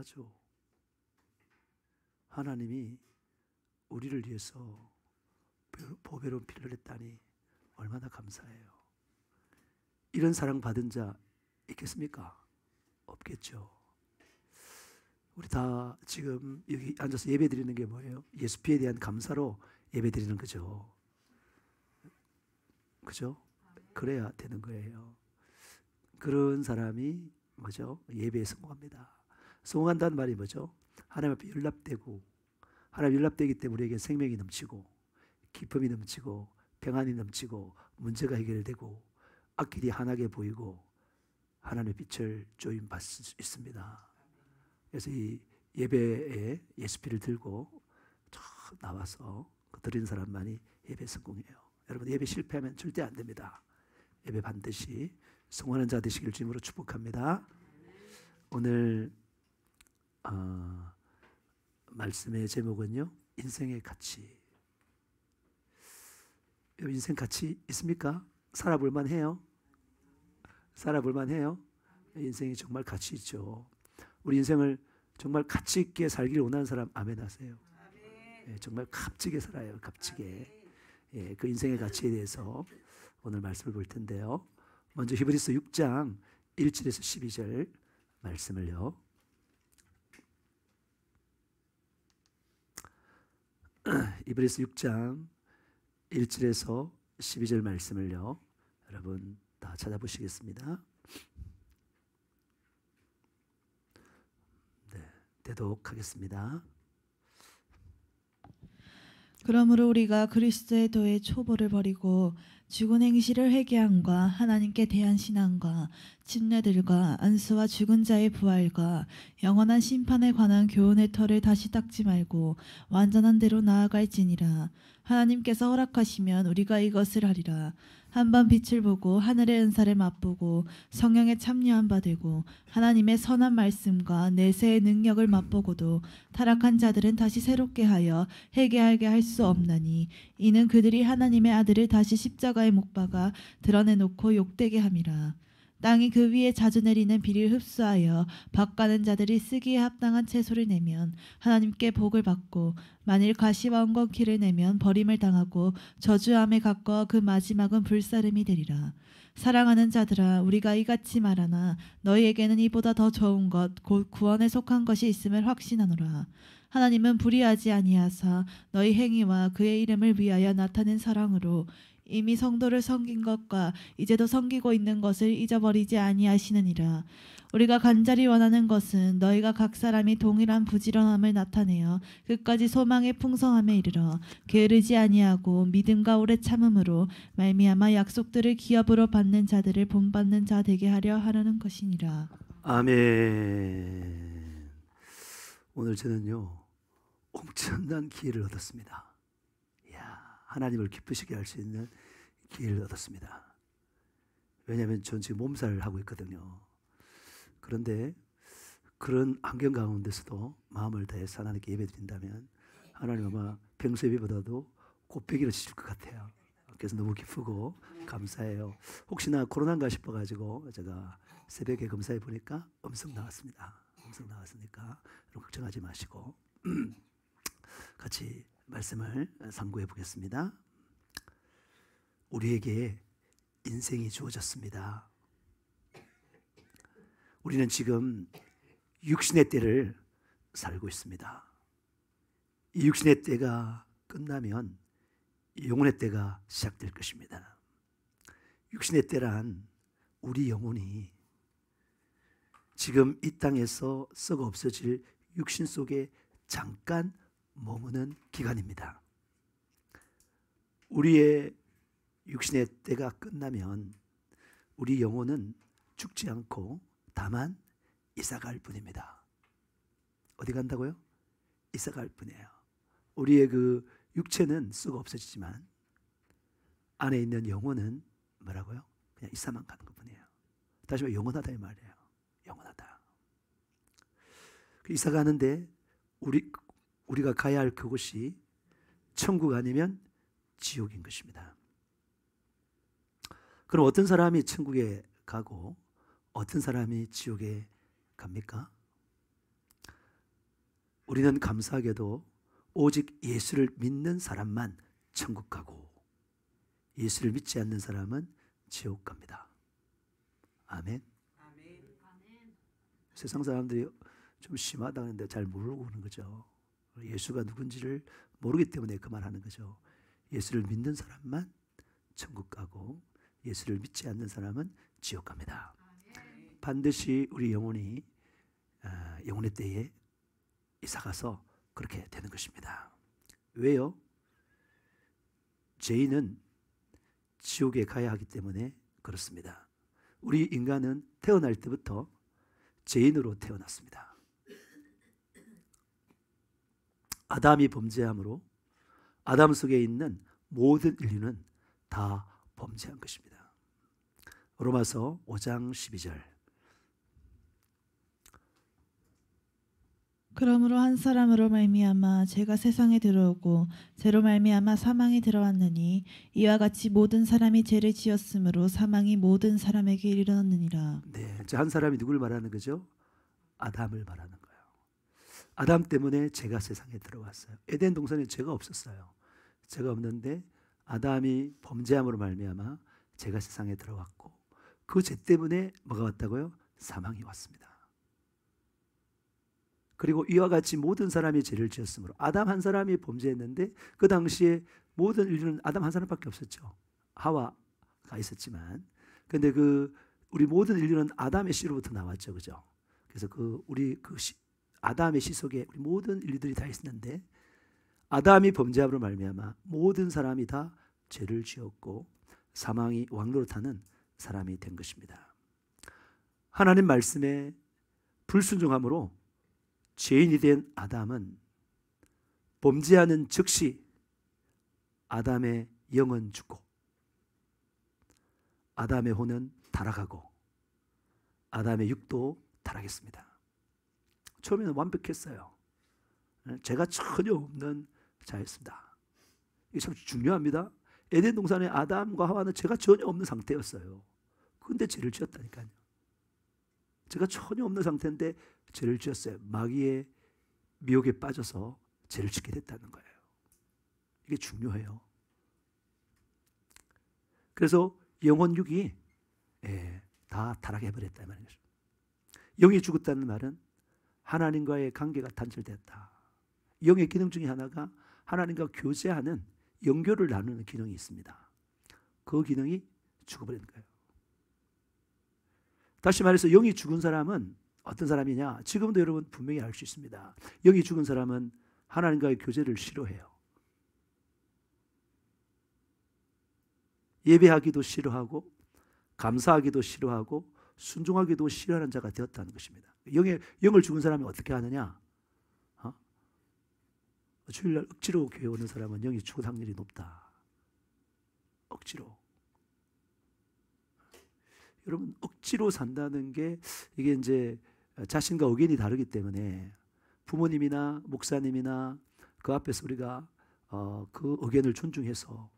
감사하죠. 하나님이 우리를 위해서 보배로운 피를 흘렸다니 얼마나 감사해요. 이런 사랑 받은 자 있겠습니까? 없겠죠. 우리 다 지금 여기 앉아서 예배 드리는 게 뭐예요? 예수 피에 대한 감사로 예배 드리는 거죠. 그죠? 그래야 되는 거예요. 그런 사람이 뭐죠? 예배에 성공합니다. 성공한다는 말이 뭐죠? 하나님 앞에 연락되고, 하나님 연락되기 때문에 우리에게 생명이 넘치고, 기쁨이 넘치고, 평안이 넘치고, 문제가 해결되고, 앞길이 환하게 보이고, 하나님의 빛을 조임 받을 수 있습니다. 그래서 이 예배에 예수피를 들고 나와서 드리는 사람만이 예배 성공해요. 여러분, 예배 실패하면 절대 안 됩니다. 예배 반드시 성공하는 자 되시길 주님으로 축복합니다. 오늘 말씀의 제목은요, 인생의 가치. 인생 가치 있습니까? 살아볼 만해요? 살아볼 만해요? 인생이 정말 가치 있죠. 우리 인생을 정말 가치 있게 살기를 원하는 사람 아멘 하세요. 예, 정말 값지게 살아요. 값지게. 예, 그 인생의 가치에 대해서 오늘 말씀을 볼 텐데요. 먼저 히브리서 6장 1절에서 12절 말씀을요. 히브리서 6장 1절에서 12절 말씀을요. 여러분 다 찾아보시겠습니다. 네, 대독하겠습니다. 그러므로 우리가 그리스도의 도의 초보를 버리고 죽은 행실을 회개함과 하나님께 대한 신앙과 침례들과 안수와 죽은 자의 부활과 영원한 심판에 관한 교훈의 털을 다시 닦지 말고 완전한 대로 나아갈지니라. 하나님께서 허락하시면 우리가 이것을 하리라. 한번 빛을 보고 하늘의 은사를 맛보고 성령에 참여한 바 되고 하나님의 선한 말씀과 내세의 능력을 맛보고도 타락한 자들은 다시 새롭게 하여 회개하게 할 수 없나니 이는 그들이 하나님의 아들을 다시 십자가에 못 박아 드러내놓고 욕되게 함이라. 땅이 그 위에 자주 내리는 비를 흡수하여 밭가는 자들이 쓰기에 합당한 채소를 내면 하나님께 복을 받고 만일 가시와 엉겅퀴를 내면 버림을 당하고 저주함에 가까워 그 마지막은 불사름이 되리라. 사랑하는 자들아, 우리가 이같이 말하나 너희에게는 이보다 더 좋은 것 곧 구원에 속한 것이 있음을 확신하노라. 하나님은 불의하지 아니하사 너희 행위와 그의 이름을 위하여 나타낸 사랑으로 이미 성도를 섬긴 것과 이제도 섬기고 있는 것을 잊어버리지 아니하시느니라. 우리가 간절히 원하는 것은 너희가 각 사람이 동일한 부지런함을 나타내어 끝까지 소망의 풍성함에 이르러 게으르지 아니하고 믿음과 오래 참음으로 말미암아 약속들을 기업으로 받는 자들을 본받는 자 되게 하려는 것이니라. 아멘. 오늘 저는요, 엄청난 기회를 얻었습니다. 하나님을 기쁘시게 할 수 있는 기회를 얻었습니다. 왜냐하면 전 지금 몸살을 하고 있거든요. 그런데 그런 환경 가운데서도 마음을 다해서 하나님께 예배드린다면 하나님 아마 평소 예배보다도 곱배기를 주실 것 같아요. 그래서 너무 기쁘고 감사해요. 혹시나 코로나인가 싶어가지고 제가 새벽에 검사해 보니까 음성 나왔습니다. 음성 나왔으니까 걱정하지 마시고 같이 말씀을 상고해 보겠습니다. 우리에게 인생이 주어졌습니다. 우리는 지금 육신의 때를 살고 있습니다. 이 육신의 때가 끝나면 영혼의 때가 시작될 것입니다. 육신의 때란 우리 영혼이 지금 이 땅에서 썩어 없어질 육신 속에 잠깐 머무는 기간입니다. 우리의 육신의 때가 끝나면 우리 영혼은 죽지 않고 다만 이사갈 뿐입니다. 어디 간다고요? 이사갈 뿐이에요. 우리의 그 육체는 썩어 없어지지만 안에 있는 영혼은 뭐라고요? 그냥 이사만 가는 것 뿐이에요. 다시 말해 영원하다 이 말이에요. 영원하다. 이사 가는데 우리가 가야 할 그곳이 천국 아니면 지옥인 것입니다. 그럼 어떤 사람이 천국에 가고 어떤 사람이 지옥에 갑니까? 우리는 감사하게도 오직 예수를 믿는 사람만 천국 가고 예수를 믿지 않는 사람은 지옥 갑니다. 아멘. 세상 사람들이 좀 심하다는데 잘 모르고 그러는 거죠. 예수가 누군지를 모르기 때문에 그 말하는 거죠. 예수를 믿는 사람만 천국 가고 예수를 믿지 않는 사람은 지옥 갑니다. 반드시 우리 영혼이 영혼의 때에 이사가서 그렇게 되는 것입니다. 왜요? 죄인은 지옥에 가야 하기 때문에 그렇습니다. 우리 인간은 태어날 때부터 죄인으로 태어났습니다. 아담이 범죄함으로 아담 속에 있는 모든 인류는 다 범죄한 것입니다. 로마서 5장 12절. 그러므로 한 사람으로 말미암아 죄가 세상에 들어오고 죄로 말미암아 사망이 들어왔느니 이와 같이 모든 사람이 죄를 지었으므로 사망이 모든 사람에게 이르렀느니라. 네, 한 사람이 누굴 말하는 거죠? 아담을 말하는 거예요. 아담 때문에 죄가 세상에 들어왔어요. 에덴 동산에 죄가 없었어요. 죄가 없는데 아담이 범죄함으로 말미암아 죄가 세상에 들어왔고 그 죄 때문에 뭐가 왔다고요? 사망이 왔습니다. 그리고 이와 같이 모든 사람이 죄를 지었으므로 아담 한 사람이 범죄했는데 그 당시에 모든 인류는 아담 한 사람밖에 없었죠. 하와가 있었지만 근데 우리 모든 인류는 아담의 씨로부터 나왔죠. 그죠? 그래서 아담의 씨 속에 우리 모든 인류들이 다 있었는데 아담이 범죄함으로 말미암아 모든 사람이 다 죄를 지었고 사망이 왕노릇하는 사람이 된 것입니다. 하나님 말씀에 불순종함으로 죄인이 된 아담은 범죄하는 즉시 아담의 영은 죽고 아담의 혼은 타락하고 아담의 육도 타락했습니다. 처음에는 완벽했어요. 죄가 전혀 없는 자였습니다. 이게 참 중요합니다. 에덴 동산의 아담과 하와는 죄가 전혀 없는 상태였어요. 그런데 죄를 지었다니까요. 죄가 전혀 없는 상태인데 죄를 지었어요. 마귀의 미혹에 빠져서 죄를 짓게 됐다는 거예요. 이게 중요해요. 그래서 영혼 육이 다 타락해버렸다 말이에요. 영이 죽었다는 말은 하나님과의 관계가 단절됐다. 영의 기능 중에 하나가 하나님과 교제하는 영교를 나누는 기능이 있습니다. 그 기능이 죽어버린 거예요. 다시 말해서 영이 죽은 사람은 어떤 사람이냐? 지금도 여러분 분명히 알 수 있습니다. 영이 죽은 사람은 하나님과의 교제를 싫어해요. 예배하기도 싫어하고 감사하기도 싫어하고 순종하기도 싫어하는 자가 되었다는 것입니다. 영을 죽은 사람이 어떻게 하느냐? 주일날 억지로 교회 오는 사람은 영이 죽을 확률이 높다. 억지로. 여러분 억지로 산다는 게 이게 이제 자신과 의견이 다르기 때문에 부모님이나 목사님이나 그 앞에서 우리가 그 의견을 존중해서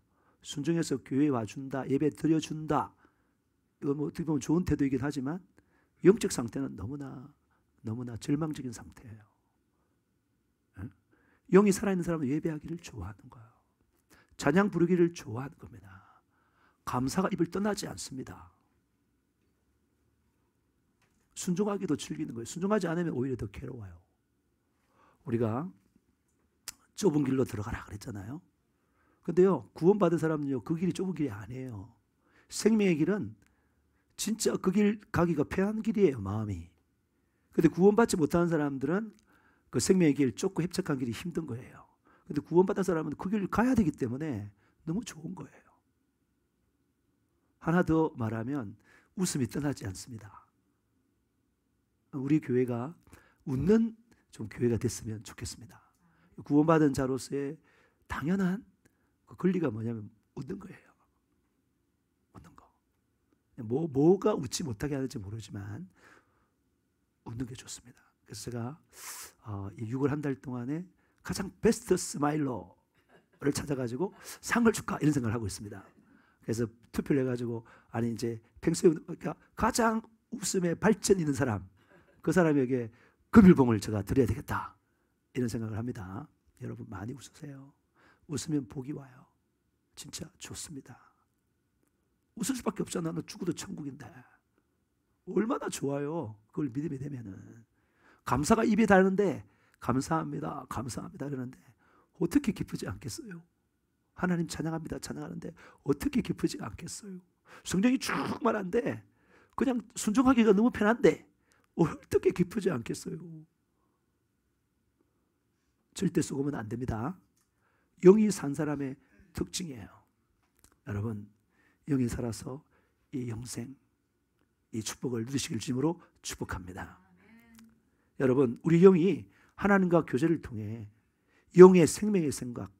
순종해서 교회에 와준다, 예배 드려준다. 이거 뭐 어떻게 보면 좋은 태도이긴 하지만 영적 상태는 너무나 절망적인 상태예요. 영이 살아있는 사람은 예배하기를 좋아하는 거예요. 찬양 부르기를 좋아하는 겁니다. 감사가 입을 떠나지 않습니다. 순종하기도 즐기는 거예요. 순종하지 않으면 오히려 더 괴로워요. 우리가 좁은 길로 들어가라 그랬잖아요. 근데요, 구원받은 사람은요, 그 길이 좁은 길이 아니에요. 생명의 길은 진짜 그 길 가기가 편한 길이에요, 마음이. 근데 구원받지 못하는 사람들은 그 생명의 길, 좁고 협착한 길이 힘든 거예요. 근데 구원받은 사람은 그 길을 가야 되기 때문에 너무 좋은 거예요. 하나 더 말하면 웃음이 떠나지 않습니다. 우리 교회가 웃는 좀 교회가 됐으면 좋겠습니다. 구원받은 자로서의 당연한 그 권리가 뭐냐면 웃는 거예요. 웃는 거. 뭐가 웃지 못하게 하는지 모르지만 웃는 게 좋습니다. 그래서 제가 6월 한 달 동안에 가장 베스트 스마일러를 찾아가지고 상을 줄까 이런 생각을 하고 있습니다. 그래서 투표를 해가지고 아니 이제 평소에 그러니까 가장 웃음에 발전 있는 사람 그 사람에게 금일봉을 제가 드려야 되겠다 이런 생각을 합니다. 여러분 많이 웃으세요. 웃으면 복이 와요. 진짜 좋습니다. 웃을 수밖에 없잖아. 너 죽어도 천국인데. 얼마나 좋아요. 그걸 믿음이 되면은. 감사가 입에 닿는데 감사합니다. 감사합니다. 그러는데 어떻게 기쁘지 않겠어요? 하나님 찬양합니다. 찬양하는데 어떻게 기쁘지 않겠어요? 성경이 충만한데 그냥 순종하기가 너무 편한데 어떻게 기쁘지 않겠어요? 절대 쏘으면 안 됩니다. 영이 산 사람의 특징이에요. 여러분 영이 살아서 이 영생, 이 축복을 누리시길 주님으로 축복합니다. 여러분 우리 영이 하나님과 교제를 통해 영의 생명의 생각,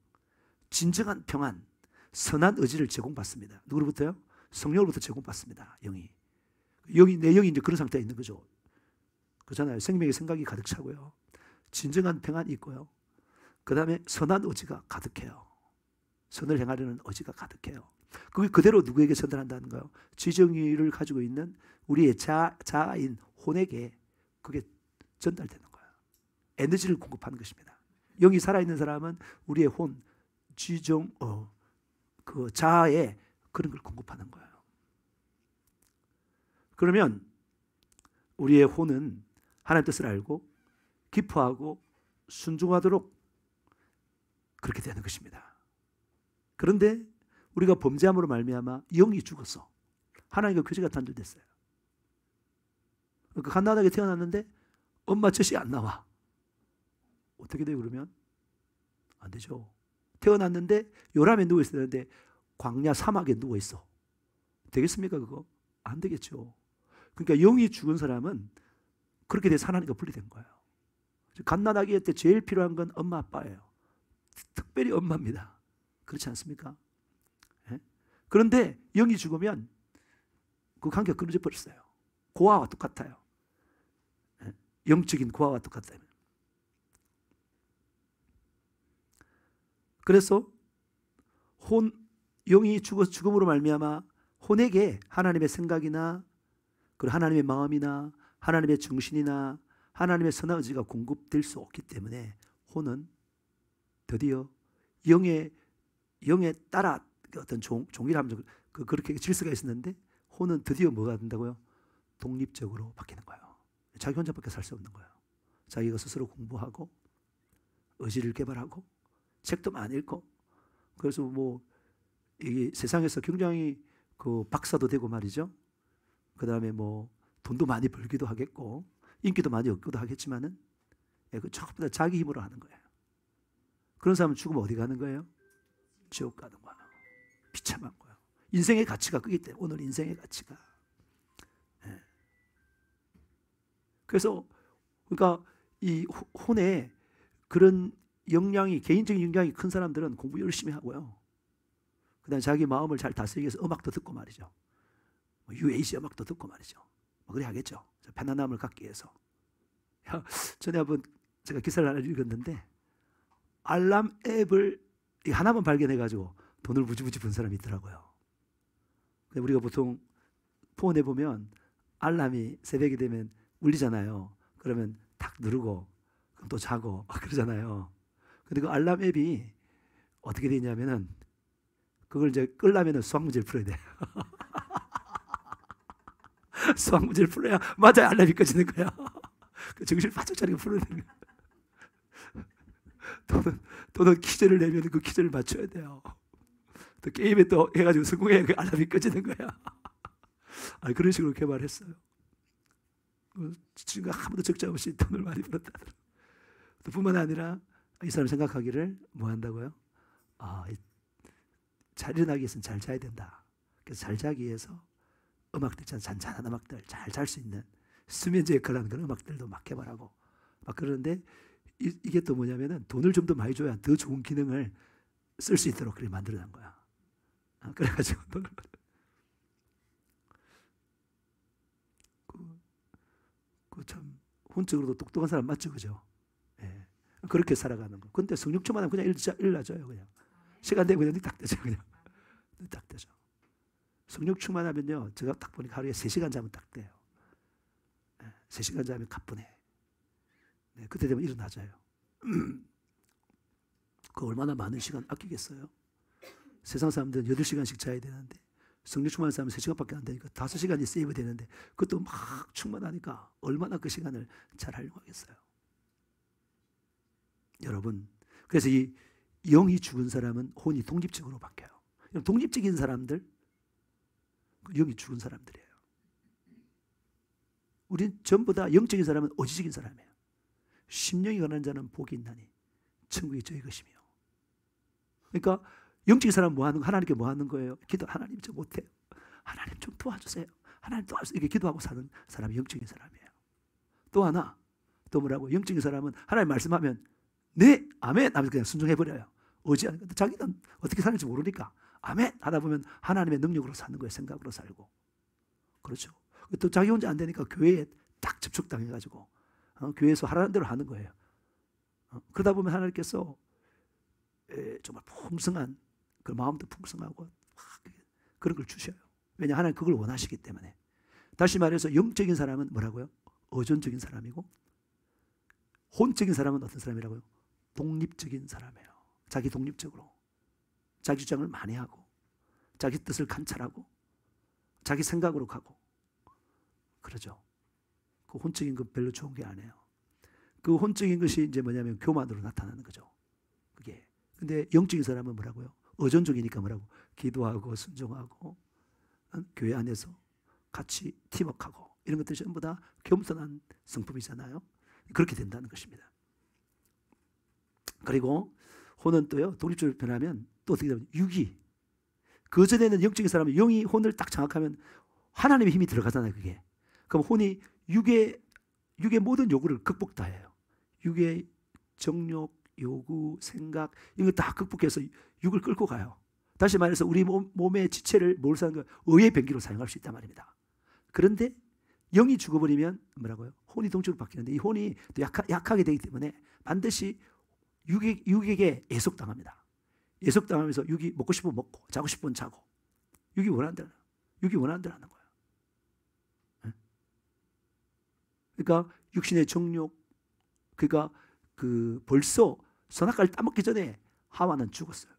진정한 평안, 선한 의지를 제공받습니다. 누구로부터요? 성령으로부터 제공받습니다. 영이 내 영이 이제 그런 상태에 있는 거죠. 그렇잖아요. 생명의 생각이 가득 차고요. 진정한 평안이 있고요. 그 다음에 선한 의지가 가득해요. 선을 행하려는 의지가 가득해요. 그게 그대로 누구에게 전달한다는 거예요? 지정의를 가지고 있는 우리의 자아인 혼에게 그게 전달되는 거예요. 에너지를 공급하는 것입니다. 영이 살아있는 사람은 우리의 혼, 그 자아에 그런 걸 공급하는 거예요. 그러면 우리의 혼은 하나님 뜻을 알고 기뻐하고 순종하도록 그렇게 되는 것입니다. 그런데 우리가 범죄함으로 말미암아 영이 죽어서 하나님과 교제가 단절됐어요. 그 갓난아기가 태어났는데 엄마 젖이 안 나와. 어떻게 돼요 그러면? 안 되죠. 태어났는데 요람에 누워있어야 되는데 광야 사막에 누워있어. 되겠습니까 그거? 안 되겠죠. 그러니까 영이 죽은 사람은 그렇게 돼서 하나님과 분리된 거예요. 갓난아기 때 제일 필요한 건 엄마 아빠예요. 특별히 엄마입니다. 그렇지 않습니까? 예? 그런데 영이 죽으면 그 관계가 끊어져 버렸어요. 고아와 똑같아요. 예? 영적인 고아와 똑같아요. 그래서 영이 죽음으로 말미암아 혼에게 하나님의 생각이나 그리고 하나님의 마음이나 하나님의 정신이나 하나님의 선한 의지가 공급될 수 없기 때문에 혼은 드디어 영에 따라 어떤 종이라면 그렇게 질서가 있었는데 혼은 드디어 뭐가 된다고요? 독립적으로 바뀌는 거예요. 자기 혼자밖에 살 수 없는 거예요. 자기가 스스로 공부하고 의지를 개발하고 책도 많이 읽고 그래서 뭐 이게 세상에서 굉장히 그 박사도 되고 말이죠. 그 다음에 뭐 돈도 많이 벌기도 하겠고 인기도 많이 얻기도 하겠지만은 그 전부 다 자기 힘으로 하는 거예요. 그런 사람은 죽으면 어디 가는 거예요? 지옥 가는 거예요. 비참한 거예요. 인생의 가치가 그기 때문에 오늘 인생의 가치가. 예. 그래서 그러니까 이 혼에 그런 역량이 개인적인 역량이 큰 사람들은 공부 열심히 하고요. 그다음에 자기 마음을 잘 다스리기 위해서 음악도 듣고 말이죠. UAC 음악도 듣고 말이죠. 그래 하겠죠. 편안함을 갖기 위해서. 전에 한번 제가 기사를 하나 읽었는데 알람 앱을 하나만 발견해가지고 돈을 무지무지 번 사람이 있더라고요. 근데 우리가 보통 폰에 보면 알람이 새벽이 되면 울리잖아요. 그러면 탁 누르고 그럼 또 자고 그러잖아요. 근데 그 알람 앱이 어떻게 되냐면은 그걸 이제 끌려면은 수학문제를 풀어야 돼. 수학문제를 풀어야 맞아요. 알람이 꺼지는 거야. 그 정신을 바짝 차리고 풀어야 되는 거야. 또는 퀴즈를 내면 그 퀴즈를 맞춰야 돼요. 또 게임에 또 해가지고 성공해야 그 알람이 꺼지는 거야. 아니, 그런 식으로 개발했어요. 지금 아무도 적자 없이 돈을 많이 벌었다. 또 뿐만 아니라 이 사람 생각하기를 뭐 한다고요? 잘 일어나기 위해서는 잘 자야 된다. 그래서 잘 자기 위해서 음악들 있잖아요. 잔잔한 음악들 잘 잘 수 있는 수면제 역할을 하는 그런 음악들도 막 개발하고 막 그러는데 이게 또 뭐냐면은 돈을 좀 더 많이 줘야 더 좋은 기능을 쓸 수 있도록 그렇게 만들어낸 거야. 그래가지고 돈을 참 혼적으로도 똑똑한 사람 맞죠, 그죠? 예. 그렇게 살아가는 거. 근데 성육초만 하면 그냥 일나져요, 그냥. 시간 되면 그냥 딱 되죠, 그냥. 딱 되죠. 성육초만 하면요, 제가 딱 보니까 하루에 3시간 자면 딱 돼요. 3시간 자면 가뿐해. 네, 그때 되면 일어나져요. 그 얼마나 많은 시간 아끼겠어요? 세상 사람들은 8시간씩 자야 되는데 성령 충만한 사람은 3시간밖에 안 되니까 5시간이 세이브 되는데 그것도 막 충만하니까 얼마나 그 시간을 잘 활용하겠어요? 여러분, 그래서 이 영이 죽은 사람은 혼이 독립적으로 바뀌어요. 독립적인 사람들, 영이 죽은 사람들이에요. 우린 전부 다 영적인 사람은 어지적인 사람이에요. 심령이 가난한 자는 복이 있나니 천국이 저희 것이며. 그러니까 영적인 사람은 뭐 하는 거? 하나님께 뭐 하는 거예요? 기도. 하나님 저 못해요. 하나님 좀 도와주세요. 하나님 도와주세요. 이렇게 기도하고 사는 사람이 영적인 사람이에요. 또 하나, 또 뭐라고? 영적인 사람은 하나님 말씀하면 네, 아멘 하면서 그냥 순종해버려요. 의지하니까. 자기는 어떻게 사는지 모르니까 아멘 하다 보면 하나님의 능력으로 사는 거예요. 생각으로 살고. 그렇죠. 또 자기 혼자 안 되니까 교회에 딱 접촉당해가지고 교회에서 하라는 대로 하는 거예요. 그러다 보면 하나님께서 정말 풍성한 그 마음도 풍성하고 그런 걸 주셔요. 왜냐 하나님 그걸 원하시기 때문에. 다시 말해서 영적인 사람은 뭐라고요? 의존적인 사람이고 혼적인 사람은 어떤 사람이라고요? 독립적인 사람이에요. 자기 독립적으로 자기 주장을 많이 하고 자기 뜻을 관찰하고 자기 생각으로 가고 그러죠. 그 혼적인 건 별로 좋은 게 아니에요. 그 혼적인 것이 이제 뭐냐면 교만으로 나타나는 거죠. 그게. 근데 영적인 사람은 뭐라고요? 의존적이니까 뭐라고? 기도하고 순종하고 교회 안에서 같이 팀워크하고 이런 것들이 전부 다 겸손한 성품이잖아요. 그렇게 된다는 것입니다. 그리고 혼은 또요, 독립적으로 변하면 또 어떻게 되면 육이. 그전에는 영적인 사람은 영이 혼을 딱 장악하면 하나님의 힘이 들어가잖아요, 그게. 그럼 혼이 육의 모든 요구를 극복 다 해요. 육의 정욕, 요구, 생각, 이거 다 극복해서 육을 끌고 가요. 다시 말해서 우리 몸의 지체를 뭘 사는 거예요? 의의 병기로 사용할 수 있단 말입니다. 그런데 영이 죽어버리면 뭐라고요? 혼이 동적으로 바뀌는데 이 혼이 또 약하게 되기 때문에 반드시 육에게 예속당합니다. 예속당하면서 육이 먹고 싶으면 먹고 자고 싶으면 자고 육이 원하는 대로 하는 거예요. 그러니까 육신의 정욕, 그러니까 벌써 선악과를 따먹기 전에 하와는 죽었어요.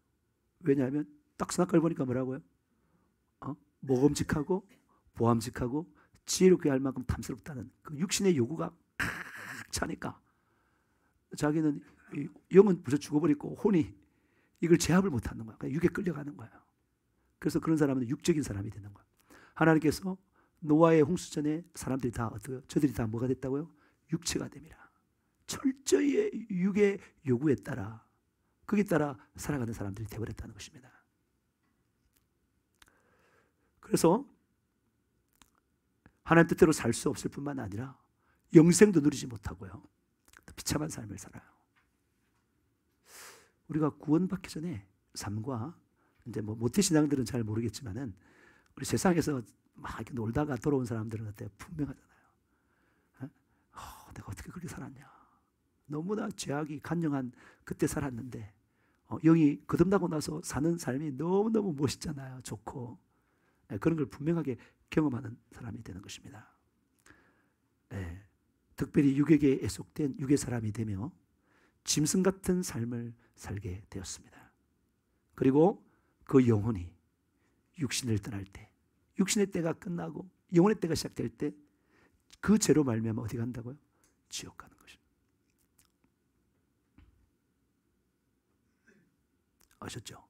왜냐하면 딱 선악과를 보니까 뭐라고요? 모범직하고 보암직하고 지혜롭게 할 만큼 탐스럽다는 그 육신의 요구가 차니까 자기는 영은 벌써 죽어버리고 혼이 이걸 제압을 못하는 거야. 그냥 육에 끌려가는 거야. 그래서 그런 사람은 육적인 사람이 되는 거야. 하나님께서 노아의 홍수전에 사람들이 다 어떻게 저들이 다 뭐가 됐다고요? 육체가 됩니다. 철저히 육의 요구에 따라 거기에 따라 살아가는 사람들이 되어버렸다는 것입니다. 그래서 하나님 뜻대로 살 수 없을 뿐만 아니라 영생도 누리지 못하고요. 비참한 삶을 살아요. 우리가 구원받기 전에 삶과 이제 뭐 모태신앙들은 잘 모르겠지만은 우리 세상에서 막 이렇게 놀다가 돌아온 사람들은 어때요? 분명하잖아요. 내가 어떻게 그렇게 살았냐? 너무나 죄악이 간영한 그때 살았는데 영이 거듭나고 나서 사는 삶이 너무너무 멋있잖아요. 좋고 그런 걸 분명하게 경험하는 사람이 되는 것입니다. 특별히 육에게 애속된 육의 사람이 되며 짐승 같은 삶을 살게 되었습니다. 그리고 그 영혼이 육신을 떠날 때, 육신의 때가 끝나고 영혼의 때가 시작될 때 그 죄로 말미암아 어디 간다고요? 지옥 가는 것입니다. 아셨죠?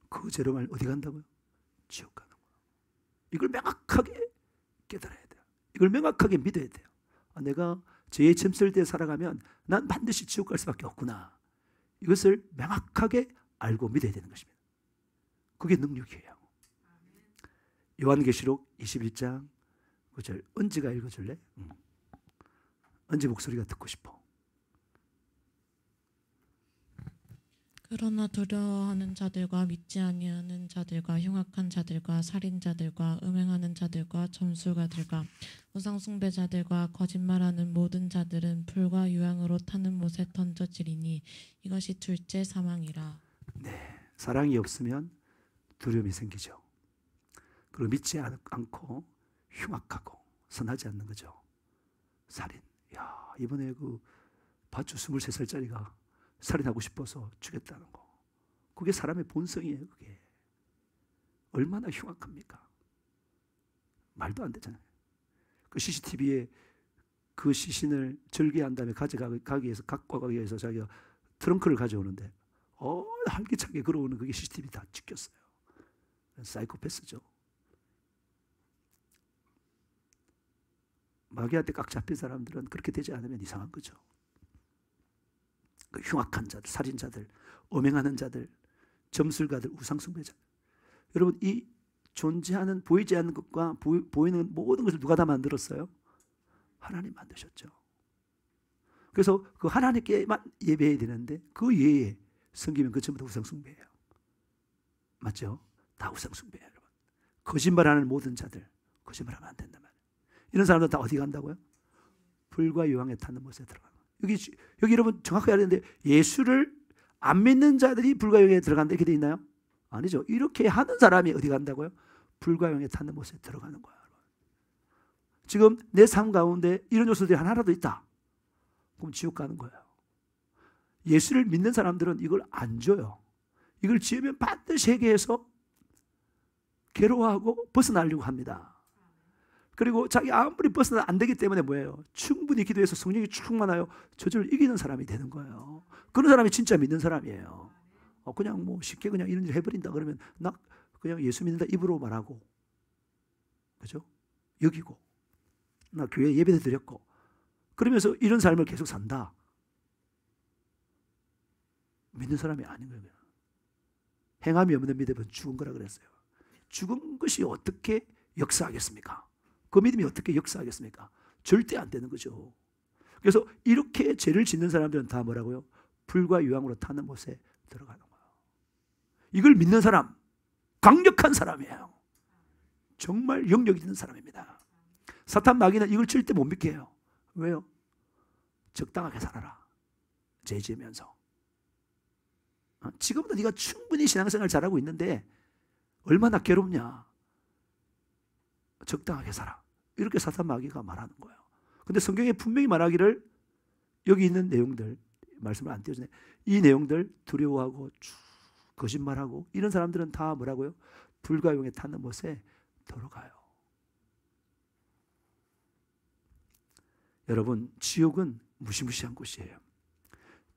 그 죄로 말미암아 어디 간다고요? 지옥 가는 거예요. 이걸 명확하게 깨달아야 돼요. 이걸 명확하게 믿어야 돼요. 내가 죄의 점설 때 살아가면 난 반드시 지옥 갈 수밖에 없구나. 이것을 명확하게 알고 믿어야 되는 것입니다. 그게 능력이에요. 요한계시록 21장 9절 은지가 읽어줄래? 은지 목소리가 듣고 싶어. 그러나 두려워하는 자들과 믿지 아니하는 자들과 흉악한 자들과 살인자들과 음행하는 자들과 점술가들과 우상 숭배자들과 거짓말하는 모든 자들은 불과 유황으로 타는 못에 던져지리니 이것이 둘째 사망이라. 네, 사랑이 없으면 두려움이 생기죠. 그리고 믿지 않고 흉악하고 선하지 않는 거죠. 살인. 야, 이번에 그 봤죠? 23살짜리가 살인하고 싶어서 죽였다는 거. 그게 사람의 본성이에요. 그게 얼마나 흉악합니까? 말도 안 되잖아요. 그 CCTV에 그 시신을 절개한 다음에 가져가기 위해서, 갖고 가기 위해서 자기가 트렁크를 가져오는데 활기차게 걸어오는 그게 CCTV 다 찍혔어요. 사이코패스죠. 마귀한테 꽉 잡힌 사람들은 그렇게 되지 않으면 이상한 거죠. 그 흉악한 자들, 살인자들, 음행하는 자들, 점술가들, 우상숭배자들. 여러분, 이 존재하는, 보이지 않는 것과 보이는 모든 것을 누가 다 만들었어요? 하나님 만드셨죠. 그래서 그 하나님께만 예배해야 되는데 그 예에 섬기면 그 전부 다 우상숭배예요. 맞죠? 다 우상숭배예요, 여러분. 거짓말하는 모든 자들, 거짓말하면 안 된단 말이에요. 이런 사람들 다 어디 간다고요? 불과 유황에 타는 못에 들어가는 거예요. 여기 여러분 정확하게 알아야 되는데, 예수를 안 믿는 자들이 불과 유황에 들어간다 이렇게 돼 있나요? 아니죠. 이렇게 하는 사람이 어디 간다고요? 불과 유황에 타는 못에 들어가는 거예요. 지금 내 삶 가운데 이런 요소들이 하나라도 있다, 그럼 지옥 가는 거예요. 예수를 믿는 사람들은 이걸 안 줘요. 이걸 지으면 반드시 회개해서 괴로워하고 벗어나려고 합니다. 그리고 자기 아무리 벗어나 안 되기 때문에 뭐예요? 충분히 기도해서 성령이 충만하여 저절로 이기는 사람이 되는 거예요. 그런 사람이 진짜 믿는 사람이에요. 그냥 뭐 쉽게 그냥 이런 일 해버린다 그러면 나 그냥 예수 믿는다 입으로 말하고, 그죠? 여기고, 나 교회 예배도 드렸고, 그러면서 이런 삶을 계속 산다. 믿는 사람이 아닌 거예요. 행함이 없는 믿음은 죽은 거라 그랬어요. 죽은 것이 어떻게 역사하겠습니까? 그 믿음이 어떻게 역사하겠습니까? 절대 안 되는 거죠. 그래서 이렇게 죄를 짓는 사람들은 다 뭐라고요? 불과 유황으로 타는 못에 들어가는 거예요. 이걸 믿는 사람, 강력한 사람이에요. 정말 영역 있는 사람입니다. 사탄 마귀는 이걸 절대 못 믿게 해요. 왜요? 적당하게 살아라, 죄 지으면서. 지금도 네가 충분히 신앙생활 잘하고 있는데 얼마나 괴롭냐, 적당하게 살아, 이렇게 사탄 마귀가 말하는 거예요. 근데 성경에 분명히 말하기를, 여기 있는 내용들, 말씀을 안 띄워주네, 이 내용들 두려워하고 거짓말하고 이런 사람들은 다 뭐라고요? 불과 유황에 타는 못에 들어가요. 여러분, 지옥은 무시무시한 곳이에요.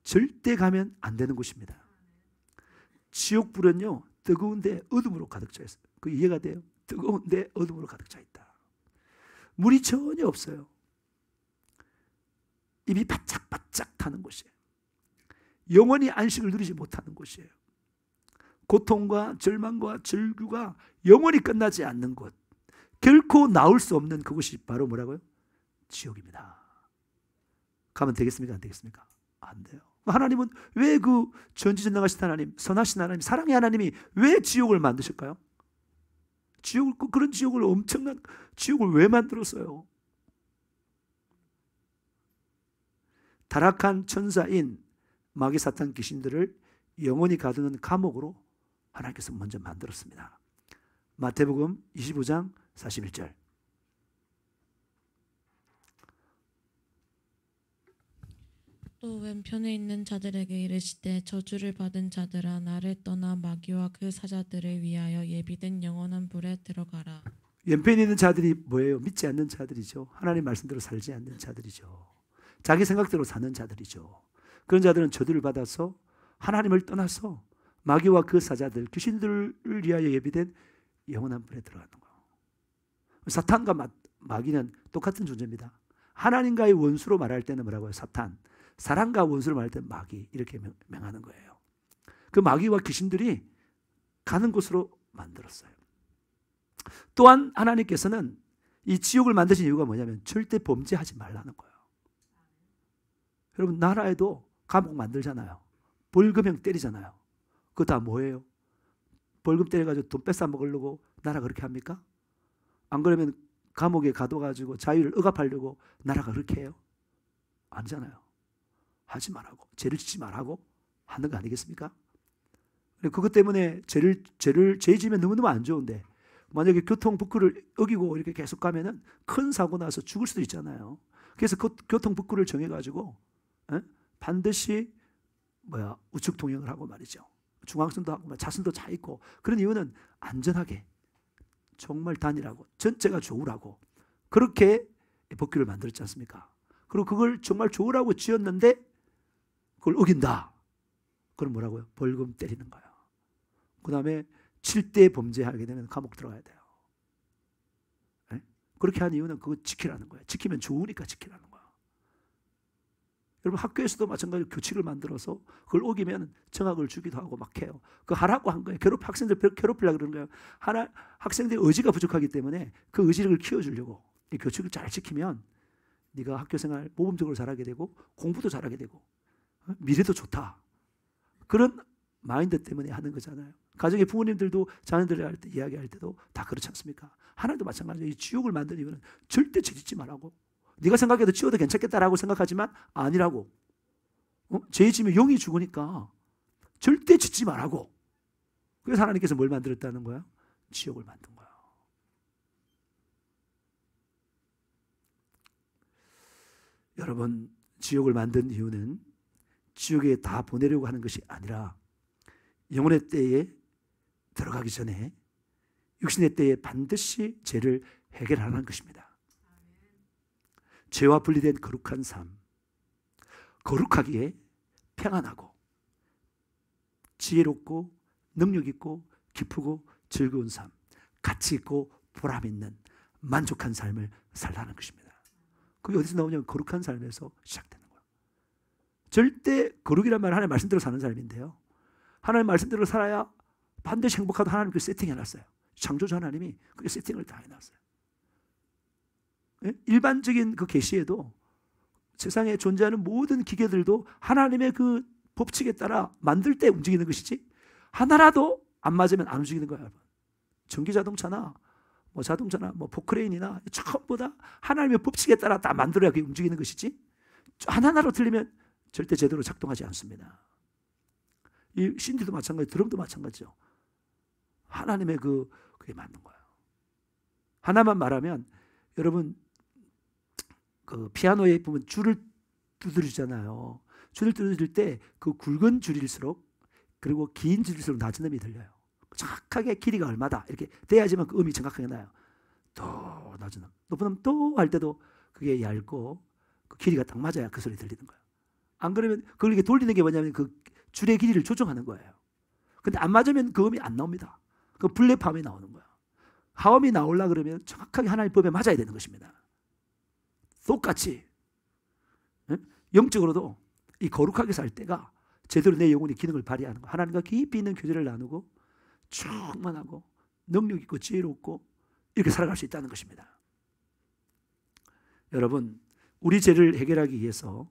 절대 가면 안 되는 곳입니다. 지옥불은요, 뜨거운데 어둠으로 가득 차 있어요. 그 이해가 돼요? 뜨거운데 어둠으로 가득 차 있다. 물이 전혀 없어요. 입이 바짝바짝 타는 곳이에요. 영원히 안식을 누리지 못하는 곳이에요. 고통과 절망과 절규가 영원히 끝나지 않는 곳, 결코 나올 수 없는 그곳이 바로 뭐라고요? 지옥입니다. 가면 되겠습니까? 안 되겠습니까? 안 돼요. 하나님은 왜 그 전지전능하신 하나님, 선하신 하나님, 사랑의 하나님이 왜 지옥을 만드실까요? 그런 지옥을, 엄청난 지옥을 왜 만들었어요? 타락한 천사인 마귀 사탄 귀신들을 영원히 가두는 감옥으로 하나님께서 먼저 만들었습니다. 마태복음 25장 41절. 또 왼편에 있는 자들에게 이르시되, 저주를 받은 자들아, 나를 떠나 마귀와 그 사자들을 위하여 예비된 영원한 불에 들어가라. 왼편에 있는 자들이 뭐예요? 믿지 않는 자들이죠. 하나님 말씀대로 살지 않는 자들이죠. 자기 생각대로 사는 자들이죠. 그런 자들은 저주를 받아서 하나님을 떠나서 마귀와 그 사자들, 귀신들을 위하여 예비된 영원한 불에 들어가는 거예요. 사탄과 마귀는 똑같은 존재입니다. 하나님과의 원수로 말할 때는 뭐라고요? 사탄. 사랑과 원수를 말할 때는 마귀, 이렇게 명하는 거예요. 그 마귀와 귀신들이 가는 곳으로 만들었어요. 또한 하나님께서는 이 지옥을 만드신 이유가 뭐냐면 절대 범죄하지 말라는 거예요. 여러분, 나라에도 감옥 만들잖아요. 벌금형 때리잖아요. 그거 다 뭐예요? 벌금 때려가지고 돈 뺏어 먹으려고 나라가 그렇게 합니까? 안 그러면 감옥에 가둬가지고 자유를 억압하려고 나라가 그렇게 해요? 아니잖아요. 하지 말라고, 죄를 짓지 말라고 하는 거 아니겠습니까? 그것 때문에 죄 지면 너무너무 안 좋은데, 만약에 교통법규를 어기고 이렇게 계속 가면은 큰 사고 나서 죽을 수도 있잖아요. 그래서 그 교통법규를 정해가지고 반드시 우측 통행을 하고 말이죠. 중앙선도 하고 차선도 차 있고. 그런 이유는 안전하게 정말 단일하고 전체가 좋으라고 그렇게 법규를 만들었지 않습니까? 그리고 그걸 정말 좋으라고 지었는데 그걸 어긴다. 그럼 뭐라고요? 벌금 때리는 거예요. 그 다음에 7대 범죄하게 되면 감옥 들어가야 돼요. 네? 그렇게 한 이유는 그거 지키라는 거예요. 지키면 좋으니까 지키라는 거예요. 여러분 학교에서도 마찬가지로 규칙을 만들어서 그걸 어기면 정학을 주기도 하고 막 해요. 그거 하라고 한 거예요. 학생들 괴롭히려고 그러는 거예요. 학생들의 의지가 부족하기 때문에 그 의지를 키워주려고 이 규칙을 잘 지키면 네가 학교생활 모범적으로 잘하게 되고 공부도 잘하게 되고 미래도 좋다. 그런 마인드 때문에 하는 거잖아요. 가정의 부모님들도 자녀들을 이야기할 때도 다 그렇지 않습니까? 하나님도 마찬가지로 이 지옥을 만드는 이유는 절대 죄 짓지 말라고. 네가 생각해도 지워도 괜찮겠다라고 생각하지만 아니라고. 죄 지으면 영이 죽으니까 절대 짓지 말라고. 그래서 하나님께서 뭘 만들었다는 거야? 지옥을 만든 거야. 여러분 지옥을 만든 이유는 지옥에 다 보내려고 하는 것이 아니라 영혼의 때에 들어가기 전에 육신의 때에 반드시 죄를 해결하는 것입니다. 죄와 분리된 거룩한 삶, 거룩하기에 평안하고 지혜롭고 능력 있고 기쁘고 즐거운 삶, 가치 있고 보람 있는 만족한 삶을 살라는 것입니다. 그게 어디서 나오냐면 거룩한 삶에서 시작되는 거예요. 절대 거룩이란 말은 하나님 말씀대로 사는 삶인데요. 하나님 말씀대로 살아야 반드시 행복하다. 하나님 그 세팅해놨어요. 창조주 하나님이 그 세팅을 다 해놨어요. 일반적인 그 계시에도 세상에 존재하는 모든 기계들도 하나님의 그 법칙에 따라 만들 때 움직이는 것이지 하나라도 안 맞으면 안 움직이는 거예요. 전기자동차나 자동차나 포크레인이나 전부 다 하나님의 법칙에 따라 다 만들어야 그게 움직이는 것이지 하나하나로 틀리면 절대 제대로 작동하지 않습니다. 이 신디도 마찬가지, 드럼도 마찬가지죠. 하나님의 그게 맞는 거예요. 하나만 말하면 여러분 그 피아노에 보면 줄을 두드리잖아요. 줄을 두드릴 때 그 굵은 줄일수록 그리고 긴 줄일수록 낮은 음이 들려요. 정확하게 길이가 얼마다 이렇게 돼야지만 그 음이 정확하게 나요. 또 낮은 음, 높은 음 또 할 때도 그게 얇고 그 길이가 딱 맞아야 그 소리 들리는 거예요. 안 그러면 그걸 이렇게 돌리는 게 뭐냐면 그 줄의 길이를 조정하는 거예요. 근데 안 맞으면 그 음이 안 나옵니다. 그 블랙함이 나오는 거예요. 하음이 나오려 그러면 정확하게 하나님의 법에 맞아야 되는 것입니다. 똑같이 영적으로도 이 거룩하게 살 때가 제대로 내 영혼의 기능을 발휘하는 거예요. 하나님과 깊이 있는 교제를 나누고 충만하고 능력 있고 지혜롭고 이렇게 살아갈 수 있다는 것입니다. 여러분 우리 죄를 해결하기 위해서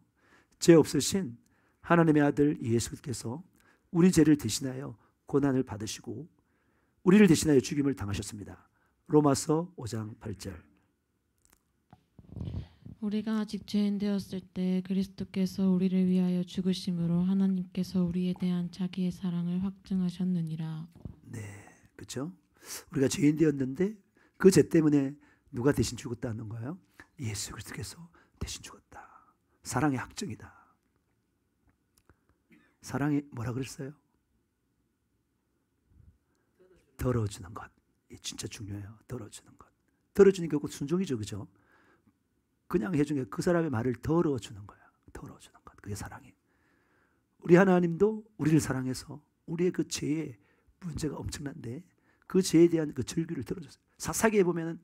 죄 없으신 하나님의 아들 예수께서 우리 죄를 대신하여 고난을 받으시고 우리를 대신하여 죽임을 당하셨습니다. 로마서 5장 8절. 우리가 아직 죄인 되었을 때 그리스도께서 우리를 위하여 죽으심으로 하나님께서 우리에 대한 자기의 사랑을 확증하셨느니라. 네, 그렇죠? 우리가 죄인 되었는데 그 죄 때문에 누가 대신 죽었다는 거예요? 예수 그리스도께서 대신 죽었다. 사랑의 확증이다. 사랑이 뭐라 그랬어요? 덜어주는 것. 진짜 중요해요. 덜어주는 것. 덜어주는 게 꼭 순종이죠, 그죠? 그냥 해준 게 그 사람의 말을 덜어주는 거야. 덜어주는 것. 그게 사랑이에요. 우리 하나님도 우리를 사랑해서 우리의 그 죄의 문제가 엄청난데 그 죄에 대한 그 절규를 들어줬어요. 사사기에 보면은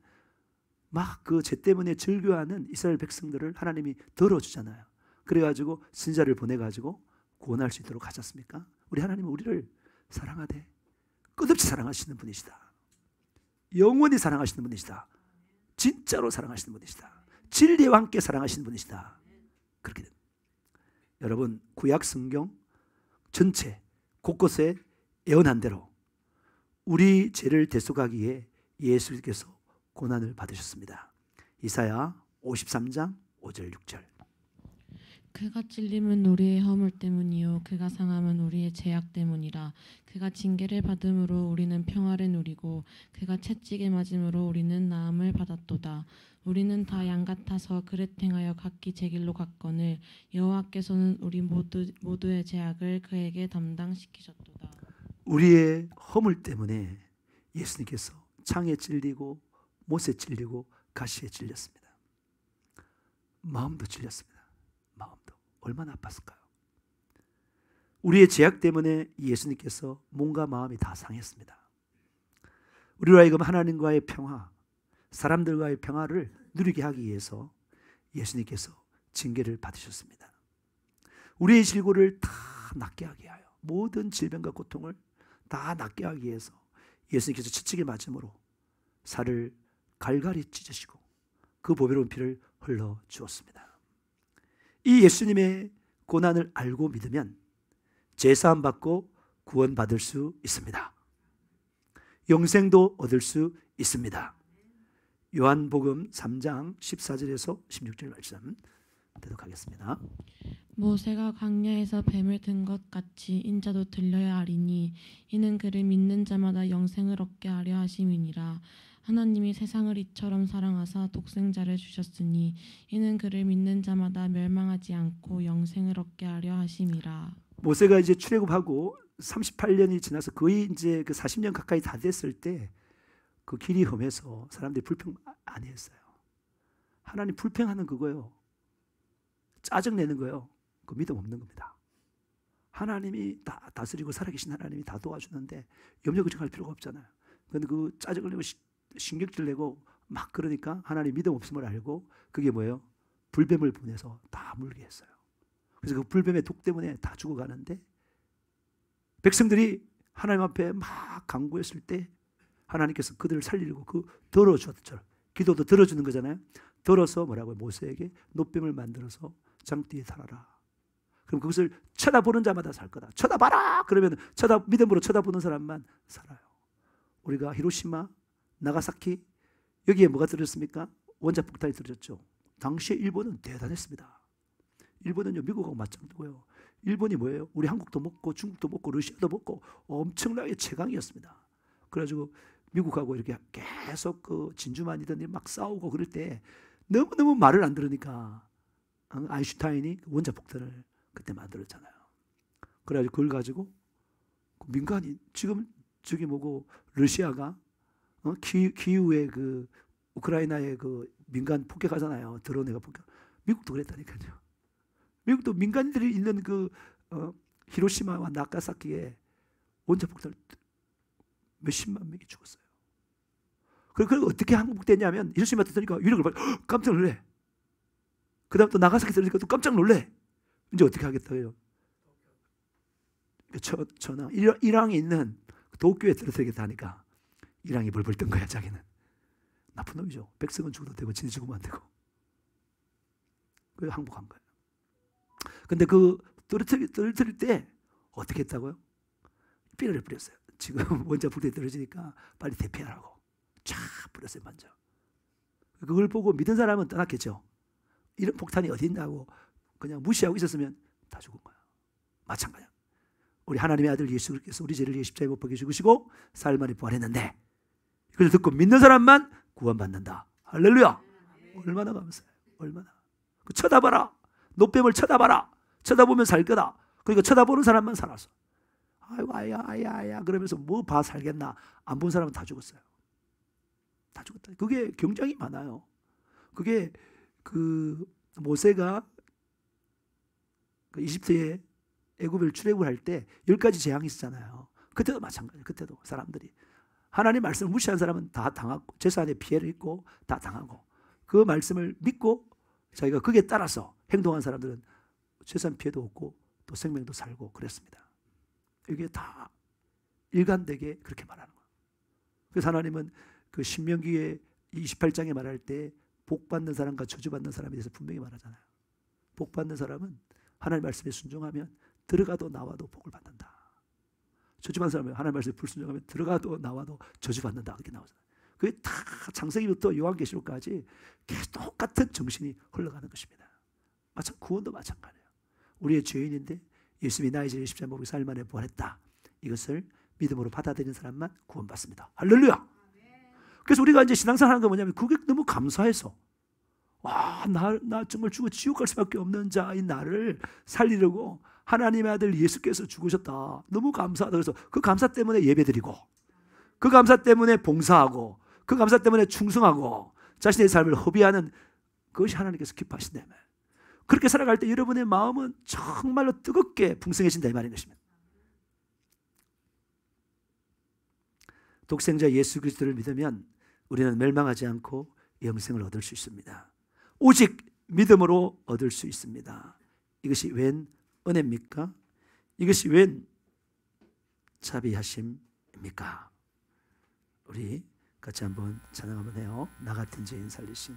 막 그 죄 때문에 절규하는 이스라엘 백성들을 하나님이 덜어주잖아요. 그래가지고 선지자를 보내가지고 구원할 수 있도록 하지 않습니까? 우리 하나님은 우리를 사랑하되 끝없이 사랑하시는 분이시다. 영원히 사랑하시는 분이시다. 진짜로 사랑하시는 분이시다. 진리와 함께 사랑하시는 분이시다. 그렇게 됩니다. 여러분 구약 성경 전체 곳곳에 예언한 대로 우리 죄를 대속하기 위해 예수께서 고난을 받으셨습니다. 이사야 53장 5절 6절. 그가 찔림은 우리의 허물 때문이요 그가 상함은 우리의 죄악 때문이라. 그가 징계를 받음으로 우리는 평화를 누리고 그가 채찍에 맞음으로 우리는 나음을 받았도다. 우리는 다 양 같아서 그릇 행하여 각기 제 길로 갔거늘 여호와께서는 우리 모두의 죄악을 그에게 담당시키셨도다. 우리의 허물 때문에 예수님께서 창에 찔리고 못에 찔리고 가시에 찔렸습니다. 마음도 찔렸습니다. 마음도 얼마나 아팠을까요? 우리의 죄악 때문에 예수님께서 몸과 마음이 다 상했습니다. 우리로 하여금 하나님과의 평화, 사람들과의 평화를 누리게 하기 위해서 예수님께서 징계를 받으셨습니다. 우리의 질고를 다 낫게 하게 하여 모든 질병과 고통을 다 낫게 하기 위해서 예수님께서 채찍에 맞음으로 살을 갈갈이 찢으시고 그 보배로운 피를 흘러 주었습니다. 이 예수님의 고난을 알고 믿으면 제사함 받고 구원받을 수 있습니다. 영생도 얻을 수 있습니다. 요한복음 3장 14절에서 16절 말씀 대독하겠습니다. 모세가 광야에서 뱀을 든 것 같이 인자도 들려야 하리니 이는 그를 믿는 자마다 영생을 얻게 하려 하심이니라. 하나님이 세상을 이처럼 사랑하사 독생자를 주셨으니 이는 그를 믿는 자마다 멸망하지 않고 영생을 얻게 하려 하심이라. 모세가 이제 출애굽하고 38년이 지나서 거의 이제 그 40년 가까이 다 됐을 때 그 길이 험해서 사람들이 불평 많이 했어요. 하나님 불평하는 그거예요. 짜증내는 거예요. 그 믿음 없는 겁니다. 하나님이 다 다스리고 살아계신 하나님이 다 도와주는데 염려 걱정할 필요가 없잖아요. 그런데 그 짜증을 내고 신경질 내고 막 그러니까 하나님 믿음 없음을 알고 그게 뭐예요? 불뱀을 보내서 다 물게 했어요. 그래서 그 불뱀의 독 때문에 다 죽어가는데 백성들이 하나님 앞에 막 간구했을 때 하나님께서 그들을 살리려고 그 들어주었죠. 기도도 들어주는 거잖아요. 들어서 뭐라고요? 모세에게 노뱀을 만들어서 장대에 달아라. 그럼 그것을 쳐다보는 자마다 살 거다. 쳐다봐라. 그러면 믿음으로 쳐다보는 사람만 살아요. 우리가 히로시마, 나가사키 여기에 뭐가 들어졌습니까? 원자폭탄이 들어졌죠. 당시에 일본은 대단했습니다. 일본은요 미국하고 맞짱뜨고요. 일본이 뭐예요? 우리 한국도 먹고 중국도 먹고 러시아도 먹고 엄청나게 최강이었습니다. 그래가지고 미국하고 이렇게 계속 그 진주만이든 막 싸우고 그럴 때 너무너무 말을 안 들으니까 아인슈타인이 원자폭탄을 그때 만들었잖아요. 그래가지고 그걸 가지고 민간인 지금 저기 뭐고 러시아가 키이우의 그 우크라이나의 그 민간 폭격하잖아요. 드론에가 폭격. 미국도 그랬다니까요. 미국도 민간인들이 있는 그 히로시마와 나가사키에 원자폭탄을 몇십만 명이 죽었어요. 그리고 어떻게 항복됐냐면 히로시마 터뜨리니까 위력을 받고 깜짝 놀래. 그 다음 또 나가사키 터뜨리니까 또 깜짝 놀래. 이제 어떻게 하겠다고요? 전황 이랑에 있는 도쿄에 떨어뜨리겠다 하니까 이랑이 벌벌 뜬 거야. 자기는 나쁜 놈이죠. 백성은 죽어도 되고 진이 죽으면 안 되고. 그래서 항복한 거예요. 근데 그 떨어뜨릴 때 어떻게 했다고요? 삐를 뿌렸어요. 지금 원자폭탄이 떨어지니까 빨리 대피하라고 쫙 뿌렸어요. 먼저. 그걸 보고 믿은 사람은 떠났겠죠. 이런 폭탄이 어디 있냐고 그냥 무시하고 있었으면 다 죽은 거야. 마찬가지야. 우리 하나님의 아들 예수께서 우리 죄를 위해 십자가에 못 박혀 죽으시고 사흘 만에 부활했는데 이걸 듣고 믿는 사람만 구원받는다. 할렐루야. 얼마나 감사해요. 얼마나. 쳐다봐라. 노뱀을 쳐다봐라. 쳐다보면 살 거다. 그러니까 쳐다보는 사람만 살았어. 아이고 아야 그러면서 뭐 봐 살겠나. 안 본 사람은 다 죽었어요. 다 죽었다. 그게 굉장히 많아요. 그게 그 모세가 그 이집트에 애굽을 출애굽을 할 때 10가지 재앙이 있었잖아요. 그때도 마찬가지예요. 그때도 사람들이 하나님 말씀을 무시한 사람은 다 당하고 재산에 피해를 입고 다 당하고 그 말씀을 믿고 자기가 거기에 따라서 행동한 사람들은 재산 피해도 없고 또 생명도 살고 그랬습니다. 이게 다 일관되게 그렇게 말하는 거예요. 그래서 하나님은 그 신명기의 28장에 말할 때 복받는 사람과 저주받는 사람에 대해서 분명히 말하잖아요. 복받는 사람은 하나님 말씀에 순종하면 들어가도 나와도 복을 받는다. 저주받는 사람은 하나님 말씀에 불순종하면 들어가도 나와도 저주받는다. 그렇게 나오잖아요. 그게 다 창세기부터 요한계시록까지 계속 똑같은 정신이 흘러가는 것입니다. 구원도 마찬가지예요. 우리의 죄인인데 예수님이 나의 죄를 십자가에 못 박혀 사흘 만에 부활했다. 이것을 믿음으로 받아들이는 사람만 구원받습니다. 할렐루야. 그래서 우리가 이제 신앙생활 하는 건 뭐냐면 그게 너무 감사해서 나 정말 죽어 지옥 갈 수밖에 없는 자인 나를 살리려고 하나님의 아들 예수께서 죽으셨다. 너무 감사하다. 그래서 그 감사 때문에 예배드리고, 그 감사 때문에 봉사하고, 그 감사 때문에 충성하고 자신의 삶을 허비하는 그것이 하나님께서 기뻐하신다면, 그렇게 살아갈 때 여러분의 마음은 정말로 뜨겁게 풍성해진다 이 말인 것입니다. 독생자 예수 그리스도를 믿으면 우리는 멸망하지 않고 영생을 얻을 수 있습니다. 오직 믿음으로 얻을 수 있습니다. 이것이 웬 은혜입니까? 이것이 웬 자비하심입니까? 우리 같이 한번 찬양 한번 해요. 나 같은 죄인 살리심.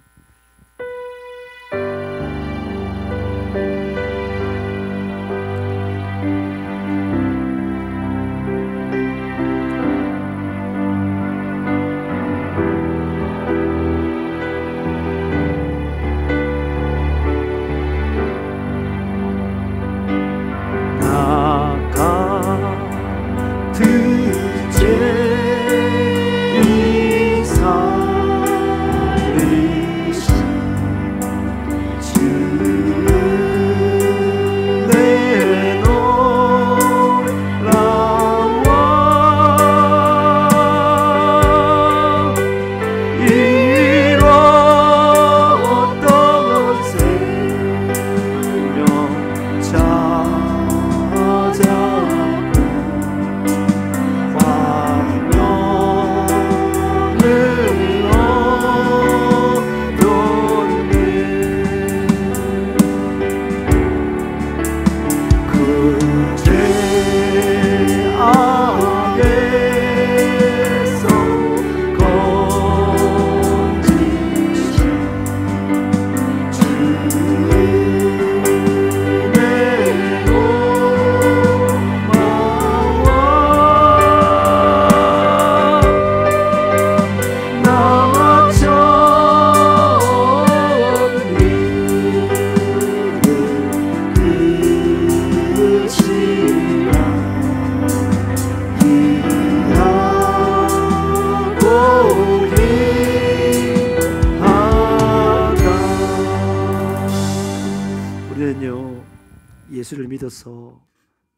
예수를 믿어서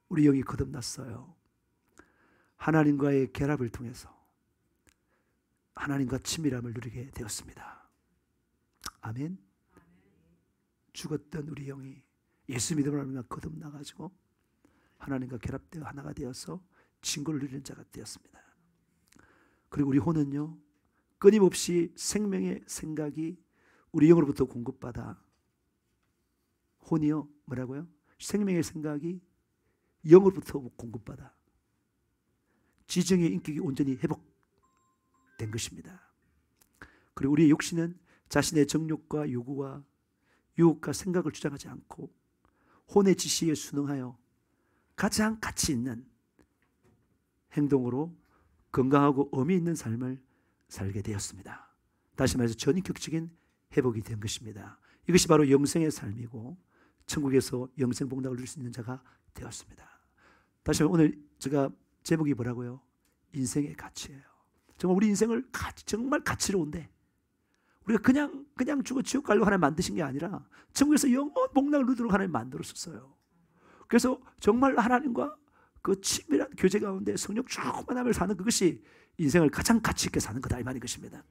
우리 영이 거듭났어요. 하나님과의 결합을 통해서 하나님과 친밀함을 누리게 되었습니다. 아멘. 죽었던 우리 영이 예수 믿음으로 하면 거듭나가지고 하나님과 결합되어 하나가 되어서 친구를 누리는 자가 되었습니다. 그리고 우리 혼은요, 끊임없이 생명의 생각이 우리 영으로부터 공급받아, 혼이요 뭐라고요? 생명의 생각이 영으로부터 공급받아 지정의 인격이 온전히 회복된 것입니다. 그리고 우리의 육신은 자신의 정욕과 요구와 유혹과 생각을 주장하지 않고 혼의 지시에 순응하여 가장 가치 있는 행동으로 건강하고 의미 있는 삶을 살게 되었습니다. 다시 말해서 전인격적인 회복이 된 것입니다. 이것이 바로 영생의 삶이고 천국에서 영생 복락을 누릴 수 있는 자가 되었습니다. 다시 한번 오늘 제가 제목이 뭐라고요? 인생의 가치예요. 정말 우리 인생을 정말 가치로운데 우리가 그냥 죽어 지옥 가려고 하나님 만드신 게 아니라 천국에서 영원 복락을 누리도록 하나님 만들었었어요. 그래서 정말 하나님과 그 친밀한 교제 가운데 성령 충만함을 사는 그것이 인생을 가장 가치 있게 사는 거다 이 말인 것입니다.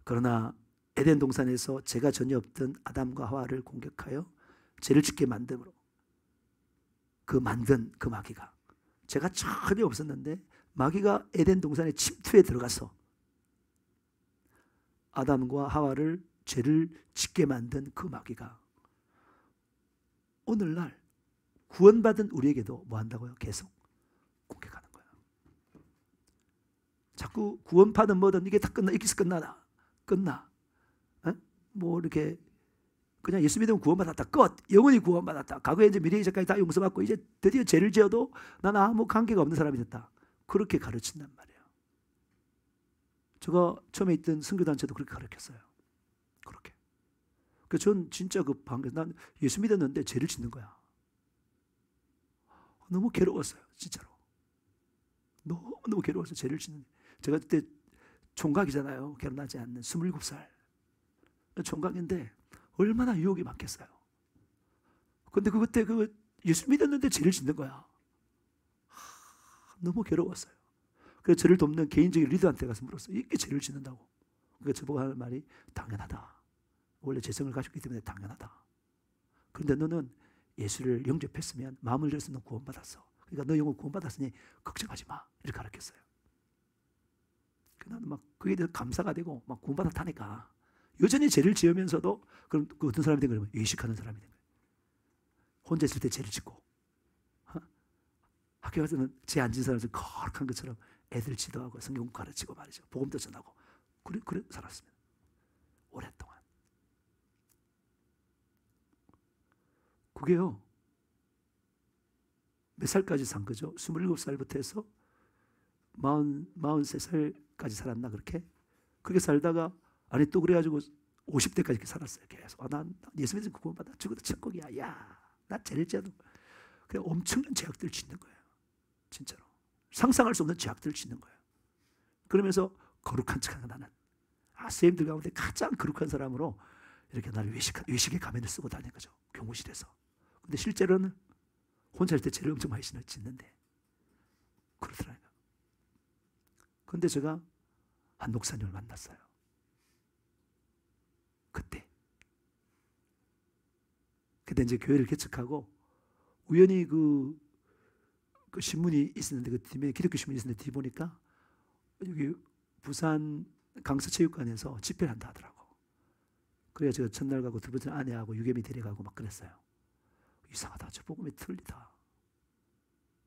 그러나 에덴 동산에서 죄가 전혀 없던 아담과 하와를 공격하여 죄를 짓게 만듦으로 만든 그 마귀가, 죄가 전혀 없었는데 마귀가 에덴 동산의 침투에 들어가서 아담과 하와를 죄를 짓게 만든 그 마귀가 오늘날 구원받은 우리에게도 뭐 한다고요? 계속 공격하는 거예요. 자꾸 구원받은 뭐든 이게 다 끝나, 이기서 끝나. 뭐 이렇게 그냥 예수 믿으면 구원받았다, 끝. 영원히 구원받았다. 과거에 이제 미래 이제까지 다 용서받고 이제 드디어 죄를 지어도 나는 아무 관계가 없는 사람이 됐다. 그렇게 가르친단 말이에요. 제가 처음에 있던 선교단체도 그렇게 가르쳤어요. 그렇게. 그래서 전 진짜 난 예수 믿었는데 죄를 짓는 거야. 너무 괴로웠어요, 진짜로. 너무 괴로워서 죄를 짓는. 제가 그때 총각이잖아요. 결혼하지 않는 27살 총각인데 얼마나 유혹이 많겠어요. 근데 그때 예수 믿었는데 죄를 짓는 거야. 너무 괴로웠어요. 그래서 저를 돕는 개인적인 리더한테 가서 물었어요. 이게 죄를 짓는다고. 그러니까 저보고 하는 말이 당연하다. 원래 죄성을 가지고 있기 때문에 당연하다. 그런데 너는 예수를 영접했으면 마음을 열어서 너 구원받았어. 그러니까 너 영혼 구원받았으니 걱정하지 마. 이렇게 가르쳤어요. 나는 막 그게 대해서 감사가 되고 막 구원받았다니까. 여전히 죄를 지으면서도 그럼 그 어떤 사람이 된 거냐면 외식하는 사람이 된 거예요. 혼자 있을 때 죄를 짓고 학교 가서는 죄 안 진 사람들 거룩한 것처럼 애들 지도하고 성경 가르치고 말이죠. 복음도 전하고 그래 살았습니다. 오랫동안. 그게요. 몇 살까지 산 거죠? 27살부터 해서 43살까지 살았나 그렇게? 그렇게 살다가 아니 또 그래가지고 50대까지 이렇게 살았어요. 계속. 난 예수 믿으면 구원받아. 죽어도 천국이야. 야, 나 죄를 지어도. 그래 엄청난 죄악들을 짓는 거예요. 진짜로. 상상할 수 없는 죄악들을 짓는 거예요. 그러면서 거룩한 척하는 나는. 선생님들 가운데 가장 거룩한 사람으로 이렇게 나를 외식의 가면을 쓰고 다니는 거죠. 교무실에서. 근데 실제로는 혼자 할 때 죄를 엄청 많이 짓는데 그러더라고요. 근데 제가 한 목사님을 만났어요. 그때 이제 교회를 개척하고 우연히 그 신문이 있었는데 그 뒤에 기독교 신문이 있었는데 뒤 보니까 여기 부산 강서체육관에서 집회를 한다 하더라고. 그래서 제가 첫날 가고 두 번째 아내하고 유개미 데려가고 막 그랬어요. 이상하다. 저 복음이 틀리다.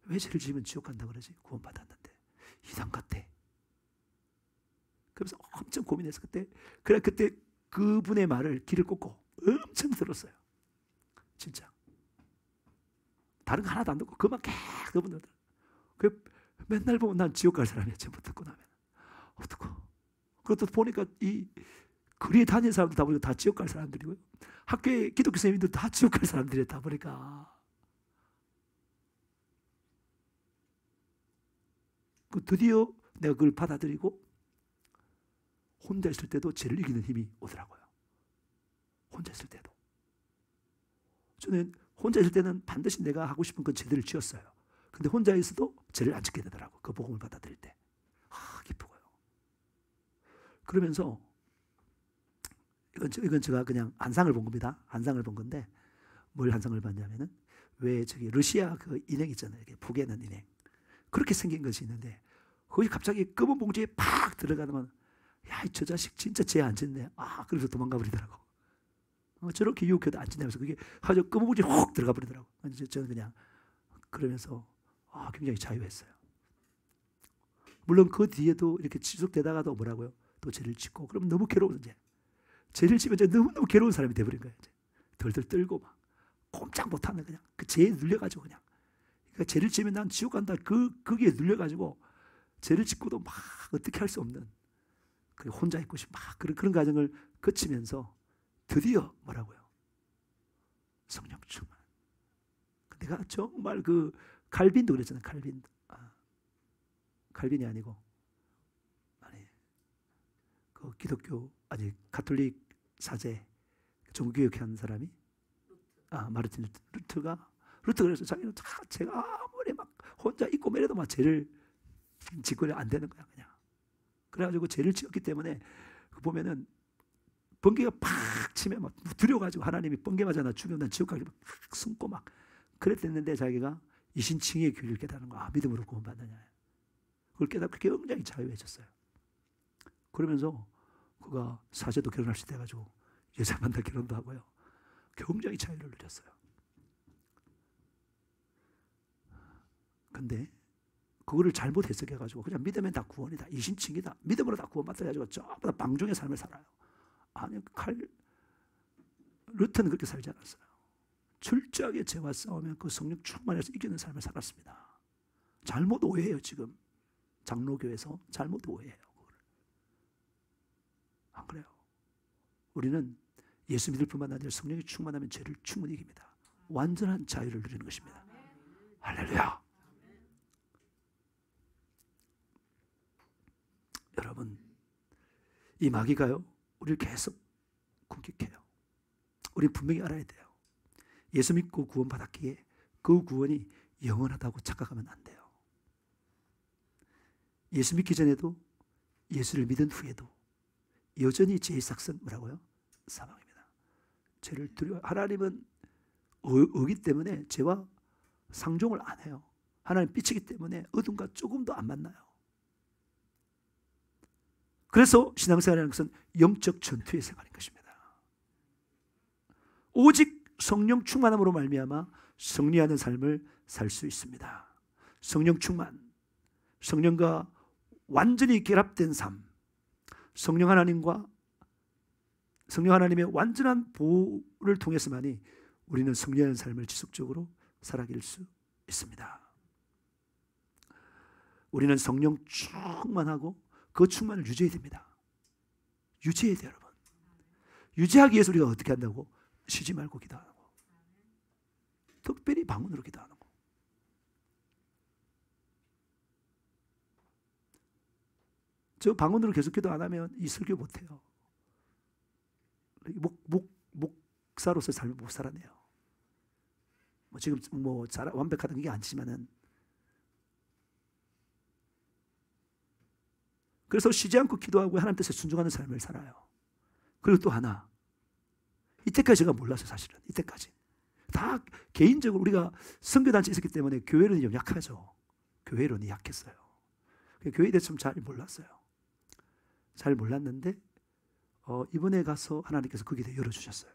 왜 죄를 지으면 지옥 간다 그러지? 구원받았는데 이상 같아. 그래서 엄청 고민해서 그때 그분의 말을 귀를 꽂고 엄청 들었어요. 진짜. 다른 거 하나도 안 듣고 그만 계속 그분 들었어요. 그 맨날 보면 난 지옥 갈 사람이야. 전부 듣고 나면. 어떡해. 그것도 보니까 이 거리에 다니는 사람들 다 보니까 다 지옥 갈 사람들이고요. 학교에 기독교 선생님들 다 지옥 갈 사람들이야. 다 보니까. 드디어 내가 그걸 받아들이고 혼자 있을 때도 죄를 이기는 힘이 오더라고요. 혼자 있을 때도. 저는 혼자 있을 때는 반드시 내가 하고 싶은 그 죄들을 지었어요. 근데 혼자 있어도 죄를 안 짓게 되더라고. 그 복음을 받아들일 때. 기쁘고요. 그러면서 이건 제가 그냥 한상을 본 겁니다. 한상을 본 건데 뭘 한상을 봤냐면은 왜 저기 러시아 그 인형 있잖아요. 북에는 인형. 그렇게 생긴 것이 있는데 거기 갑자기 검은 봉지에 팍 들어가면 야, 저 자식 진짜 죄 안 짓네. 그래서 도망가 버리더라고. 저렇게 유혹해도 안 짓냐면서 그게 아주 검은 봉지에 훅 들어가 버리더라고. 저는 그냥 그러면서 굉장히 자유했어요. 물론 그 뒤에도 이렇게 지속되다가도 뭐라고요? 또 죄를 짓고 그러면 너무 괴로운 이제. 죄를 지면 이제 너무너무 괴로운 사람이 돼버린 거예요. 이제. 덜덜 떨고 막 꼼짝 못하는 그냥 그 죄에 눌려가지고 그냥. 그러니까 죄를 지면 난 지옥 간다. 거기에 눌려가지고 죄를 짓고도 막 어떻게 할 수 없는 혼자 있고 싶 막 그런 과정을 거치면서 드디어 뭐라고요? 성령 충만. 내가 정말 그 칼빈도 그랬잖아요. 칼빈. 칼빈이 아니고 그 기독교 가톨릭 사제 종교개혁한 사람이 마르틴 루터가 그래서 자기는 제가 아무리 막 혼자 있고 매래도 막 죄를 짓고 안 되는 거야 그냥. 그래가지고 죄를 지었기 때문에 보면은 번개가 팍 치면 막 두려워가지고 하나님이 번개 맞아 나 죽으면 난 지옥 가기 막 숨고 막 그랬댔는데 자기가 이신칭의 교리를 깨달은 거야. 믿음으로 구원받느냐. 그걸 깨닫고 굉장히 자유해졌어요. 그러면서 그가 사제도 결혼할 수 돼가지고 여자 만나 결혼도 하고요. 굉장히 자유를 누렸어요. 근데 그거를 잘못 해석해가지고 그냥 믿으면 다 구원이다. 이신칭이다. 믿음으로 다 구원받아가지고 전부 다 방종의 삶을 살아요. 아니 루터는 그렇게 살지 않았어요. 철저하게 죄와 싸우면 그 성령 충만해서 이기는 삶을 살았습니다. 잘못 오해해요. 지금 장로교에서 잘못 오해해요. 그걸. 안 그래요. 우리는 예수 믿을 뿐만 아니라 성령이 충만하면 죄를 충분히 이깁니다. 완전한 자유를 누리는 것입니다. 할렐루야. 여러분 이 마귀가요, 우리를 계속 공격해요. 우리는 분명히 알아야 돼요. 예수 믿고 구원받았기에 그 구원이 영원하다고 착각하면 안 돼요. 예수 믿기 전에도 예수를 믿은 후에도 여전히 죄의 삭은 뭐라고요? 사망입니다. 죄를 두려워. 하나님은 의기 때문에 죄와 상종을 안 해요. 하나님 빛이기 때문에 어둠과 조금도 안 만나요. 그래서 신앙생활이라는 것은 영적 전투의 생활인 것입니다. 오직 성령 충만함으로 말미암아 승리하는 삶을 살 수 있습니다. 성령 충만, 성령과 완전히 결합된 삶, 성령 하나님의 완전한 보호를 통해서만이 우리는 승리하는 삶을 지속적으로 살아갈 수 있습니다. 우리는 성령 충만하고 그 충만을 유지해야 됩니다. 유지해야 돼요, 여러분. 유지하기 위해서 우리가 어떻게 한다고? 쉬지 말고 기도하는 거. 특별히 방언으로 기도하는 거. 저 방언으로 계속 기도 안 하면 이 설교 못 해요. 목사로서 삶을 못 살아내요. 지금 완벽하다는 게 아니지만은, 그래서 쉬지 않고 기도하고 하나님 뜻에 순종하는 삶을 살아요. 그리고 또 하나, 이때까지 제가 몰랐어요. 사실은 이때까지 다 개인적으로 우리가 선교단체에 있었기 때문에 교회론이 좀 약하죠. 교회론이 약했어요. 교회에 대해서 좀 잘 몰랐어요. 잘 몰랐는데 이번에 가서 하나님께서 거기에 대해 열어주셨어요.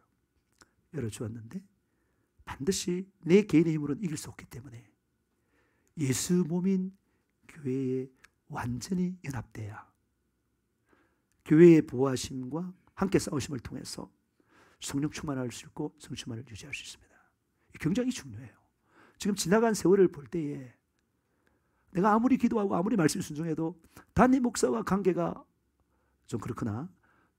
열어주었는데 반드시 내 개인의 힘으로는 이길 수 없기 때문에 예수 몸인 교회에 완전히 연합돼야 교회의 보호하심과 함께 싸우심을 통해서 성령 충만할 수 있고 성령 충만을 유지할 수 있습니다. 굉장히 중요해요. 지금 지나간 세월을 볼 때에 내가 아무리 기도하고 아무리 말씀 순종해도 담임 목사와 관계가 좀 그렇구나,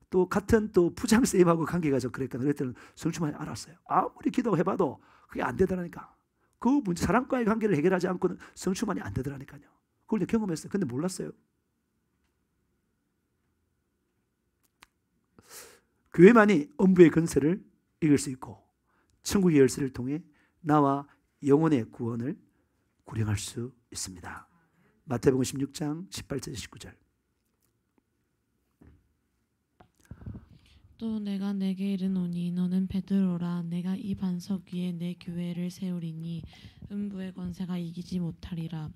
또 같은 또 부장 쌤하고 관계가 좀 그랬거나 그럴 때는 성령 충만이 알았어요. 아무리 기도해봐도 그게 안 되더라니까. 그 문제, 사람과의 관계를 해결하지 않고는 성령 충만이 안 되더라니까요. 그걸 경험했어요. 근데 몰랐어요. 교회만이 엄부의 권세를 이길 수 있고 천국의 열쇠를 통해 나와 영혼의 구원을 구령할 수 있습니다. 마태복음 16장 18절 19절. 또 내가 내게 이르노니 너는 베드로라. 내가 이 반석 위에 내 교회를 세우리니 음부의 권세가 이기지 못하리라.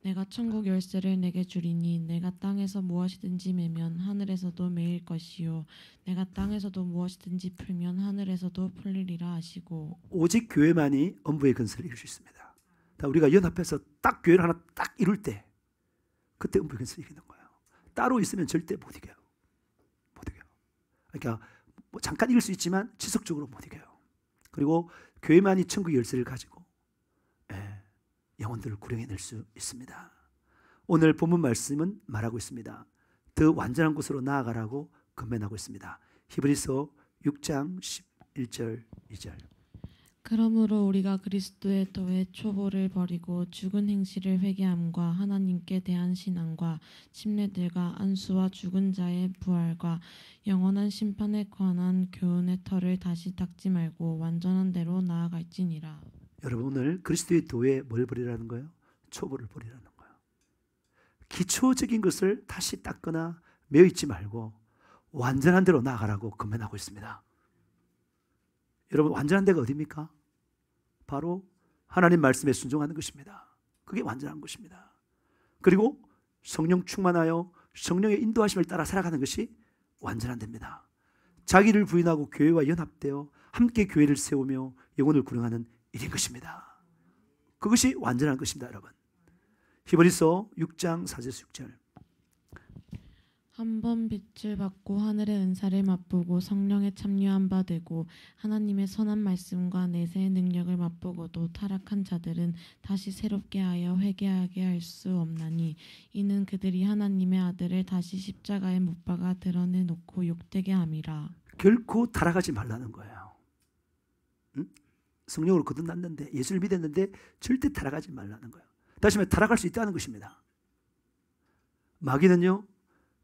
내가 천국 열쇠를 내게 주리니 내가 땅에서 무엇이든지 매면 하늘에서도 매일 것이요 내가 땅에서도 무엇이든지 풀면 하늘에서도 풀리리라 하시고. 오직 교회만이 엄부의 권세를 이길 수 있습니다. 우리가 연합해서 딱 교회를 하나 딱 이룰 때 그때 엄부의 권세를 이기는 거예요. 따로 있으면 절대 못 이겨요. 못 이겨요. 그러니까 뭐 잠깐 이길 수 있지만 지속적으로 못 이겨요. 그리고 교회만이 천국의 열쇠를 가지고 영혼들을 구령해낼 수 있습니다. 오늘 본문 말씀은 말하고 있습니다. 더 완전한 곳으로 나아가라고 권면하고 있습니다. 히브리서 6장 11절 2절. 그러므로 우리가 그리스도의 도의 초보를 버리고 죽은 행실을 회개함과 하나님께 대한 신앙과 침례들과 안수와 죽은 자의 부활과 영원한 심판에 관한 교훈의 털을 다시 닦지 말고 완전한 대로 나아갈지니라. 여러분, 오늘 그리스도의 도에 뭘 버리라는 거예요? 초보를 버리라는 거예요. 기초적인 것을 다시 닦거나 매어있지 말고 완전한 대로 나아가라고 권면하고 있습니다. 여러분, 완전한 데가 어디입니까? 바로 하나님 말씀에 순종하는 것입니다. 그게 완전한 것입니다. 그리고 성령 충만하여 성령의 인도하심을 따라 살아가는 것이 완전한 데입니다. 자기를 부인하고 교회와 연합되어 함께 교회를 세우며 영혼을 구령하는 일인 것입니다. 그것이 완전한 것입니다, 여러분. 히브리서 6장 4절 6절. 한 번 빛을 받고 하늘의 은사를 맛보고 성령에 참여한 바 되고 하나님의 선한 말씀과 내세의 능력을 맛보고도 타락한 자들은 다시 새롭게 하여 회개하게 할 수 없나니 이는 그들이 하나님의 아들을 다시 십자가에 못 박아 드러내놓고 욕되게 함이라. 결코 타락하지 말라는 거예요. 응? 성령으로 거듭났는데, 예수를 믿었는데 절대 타락하지 말라는 거예요. 다시 말해 타락할 수 있다는 것입니다. 마귀는요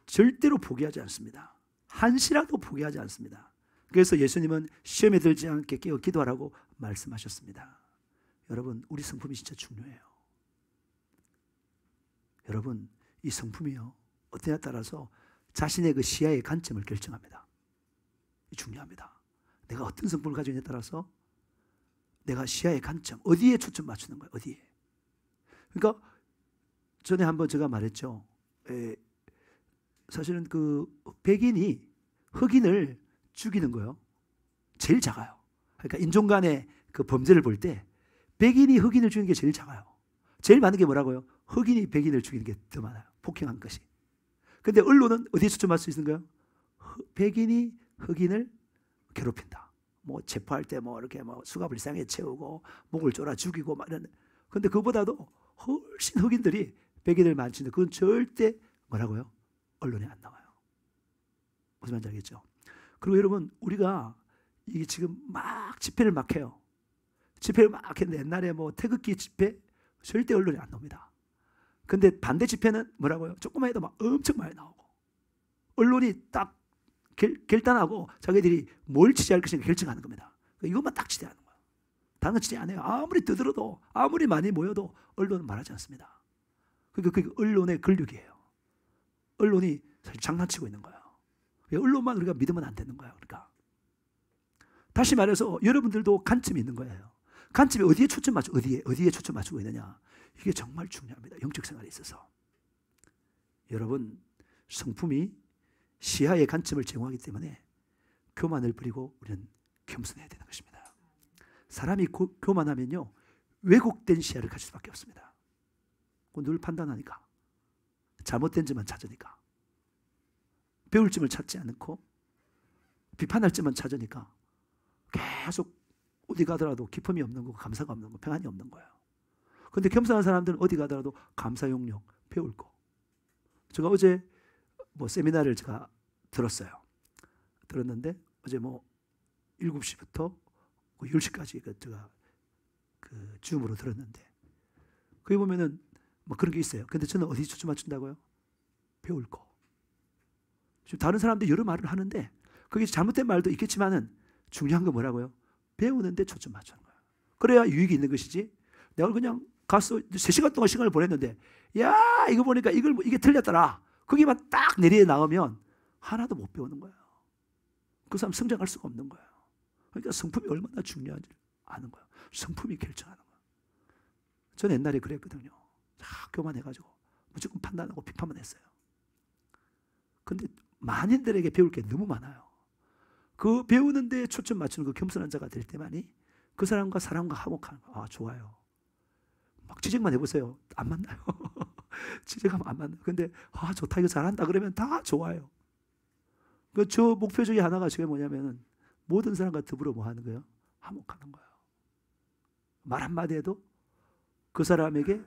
절대로 포기하지 않습니다. 한시라도 포기하지 않습니다. 그래서 예수님은 시험에 들지 않게 깨어 기도하라고 말씀하셨습니다. 여러분, 우리 성품이 진짜 중요해요. 여러분, 이 성품이요, 어떠냐에 따라서 자신의 그 시야의 관점을 결정합니다. 중요합니다. 내가 어떤 성품을 가지고 있냐에 따라서 내가 시야의 관점, 어디에 초점 맞추는 거예요. 어디에. 그러니까 전에 한번 제가 말했죠. 사실은 그 백인이 흑인을 죽이는 거요, 제일 작아요. 그러니까 인종 간의 그 범죄를 볼 때 백인이 흑인을 죽이는 게 제일 작아요. 제일 많은 게 뭐라고요? 흑인이 백인을 죽이는 게 더 많아요. 폭행한 것이. 근데 언론은 어디에 초점할 수 있는 거예요? 백인이 흑인을 괴롭힌다. 뭐 체포할 때 뭐 이렇게 뭐 수갑을 이상하게 채우고 목을 졸아 죽이고 막 이런. 근데 그보다도 훨씬 흑인들이 백인을 만지는데 그건 절대 뭐라고요? 언론에 안 나와요. 무슨 말인지 알겠죠? 그리고 여러분, 우리가 이게 지금 막 집회를 막 해요. 집회를 막 했는데 옛날에 뭐 태극기 집회 절대 언론에 안 나옵니다. 근데 반대 집회는 뭐라고요? 조금만 해도 막 엄청 많이 나오고 언론이 딱 결단하고 자기들이 뭘 취재할 것인가 결정하는 겁니다. 이것만 딱 취재하는 거예요. 다른 건 취재 안 해요. 아무리 떠들어도 아무리 많이 모여도 언론은 말하지 않습니다. 그러니까 그게 언론의 권력이에요. 언론이 사실 장난치고 있는 거예요. 언론만 우리가 믿으면 안 되는 거예요. 그러니까 다시 말해서 여러분들도 관점이 있는 거예요. 관점이 어디에 초점 맞추고 어디에 초점 맞추고 있느냐, 이게 정말 중요합니다. 영적 생활에 있어서. 여러분, 성품이 시야의 관점을 제공하기 때문에 교만을 버리고 우리는 겸손해야 되는 것입니다. 사람이 교만하면요, 왜곡된 시야를 가질 수밖에 없습니다. 늘 판단하니까, 잘못된 점만 찾으니까, 배울 점을 찾지 않고 비판할 점만 찾으니까 계속 어디 가더라도 기쁨이 없는 거고 감사가 없는 거, 평안이 없는 거예요. 그런데 겸손한 사람들은 어디 가더라도 감사 용역, 배울 거. 제가 어제 뭐 세미나를 제가 들었는데 어제 뭐 7시부터 10시까지 제가 그 줌으로 들었는데 거기 보면은 뭐 그런 게 있어요. 근데 저는 어디 초점 맞춘다고요? 배울 거. 지금 다른 사람들이 여러 말을 하는데 그게 잘못된 말도 있겠지만은 중요한 건 뭐라고요? 배우는데 초점 맞추는 거예요. 그래야 유익이 있는 것이지. 내가 그냥 가서 3시간 동안 시간을 보냈는데 야, 이거 보니까 이게 틀렸더라. 거기만 딱 내리에 나오면 하나도 못 배우는 거예요. 그 사람 성장할 수가 없는 거예요. 그러니까 성품이 얼마나 중요한지 아는 거예요. 성품이 결정하는 거예요. 저는 옛날에 그랬거든요. 교만해가지고 무조건 판단하고 비판만 했어요. 근데 만인들에게 배울 게 너무 많아요. 그 배우는 데 초점 맞추는 그 겸손한 자가 될 때만이 그 사람과 화목하는 거. 아, 좋아요. 막 지적만 해보세요. 안 만나요. 지적하면 안 만나요. 근데 아, 좋다, 이거 잘한다 그러면 다 좋아요. 저 목표 중에 하나가 지금 뭐냐면은 모든 사람과 더불어 뭐 하는 거예요? 화목하는 거예요. 말 한마디 해도 그 사람에게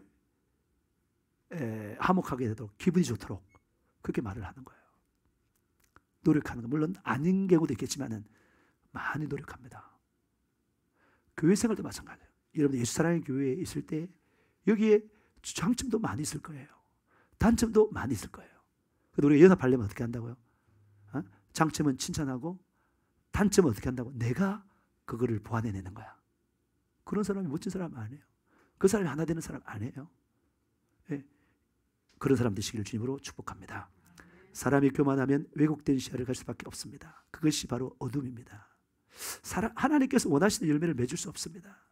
화목하게 되도록, 기분이 좋도록 그렇게 말을 하는 거예요. 노력하는 거. 물론 아닌 경우도 있겠지만은 많이 노력합니다. 교회 생활도 마찬가지예요. 여러분, 예수 사랑의 교회에 있을 때 여기에 장점도 많이 있을 거예요. 단점도 많이 있을 거예요. 그래서 우리가 연합하려면 어떻게 한다고요? 장점은 칭찬하고 단점은 어떻게 한다고? 내가 그거를 보완해내는 거야. 그런 사람이 멋진 사람 아니에요. 그 사람이 하나 되는 사람 아니에요. 네. 그런 사람 되시기를 주님으로 축복합니다. 사람이 교만하면 왜곡된 시야를 가질 수밖에 없습니다. 그것이 바로 어둠입니다. 하나님께서 원하시는 열매를 맺을 수 없습니다.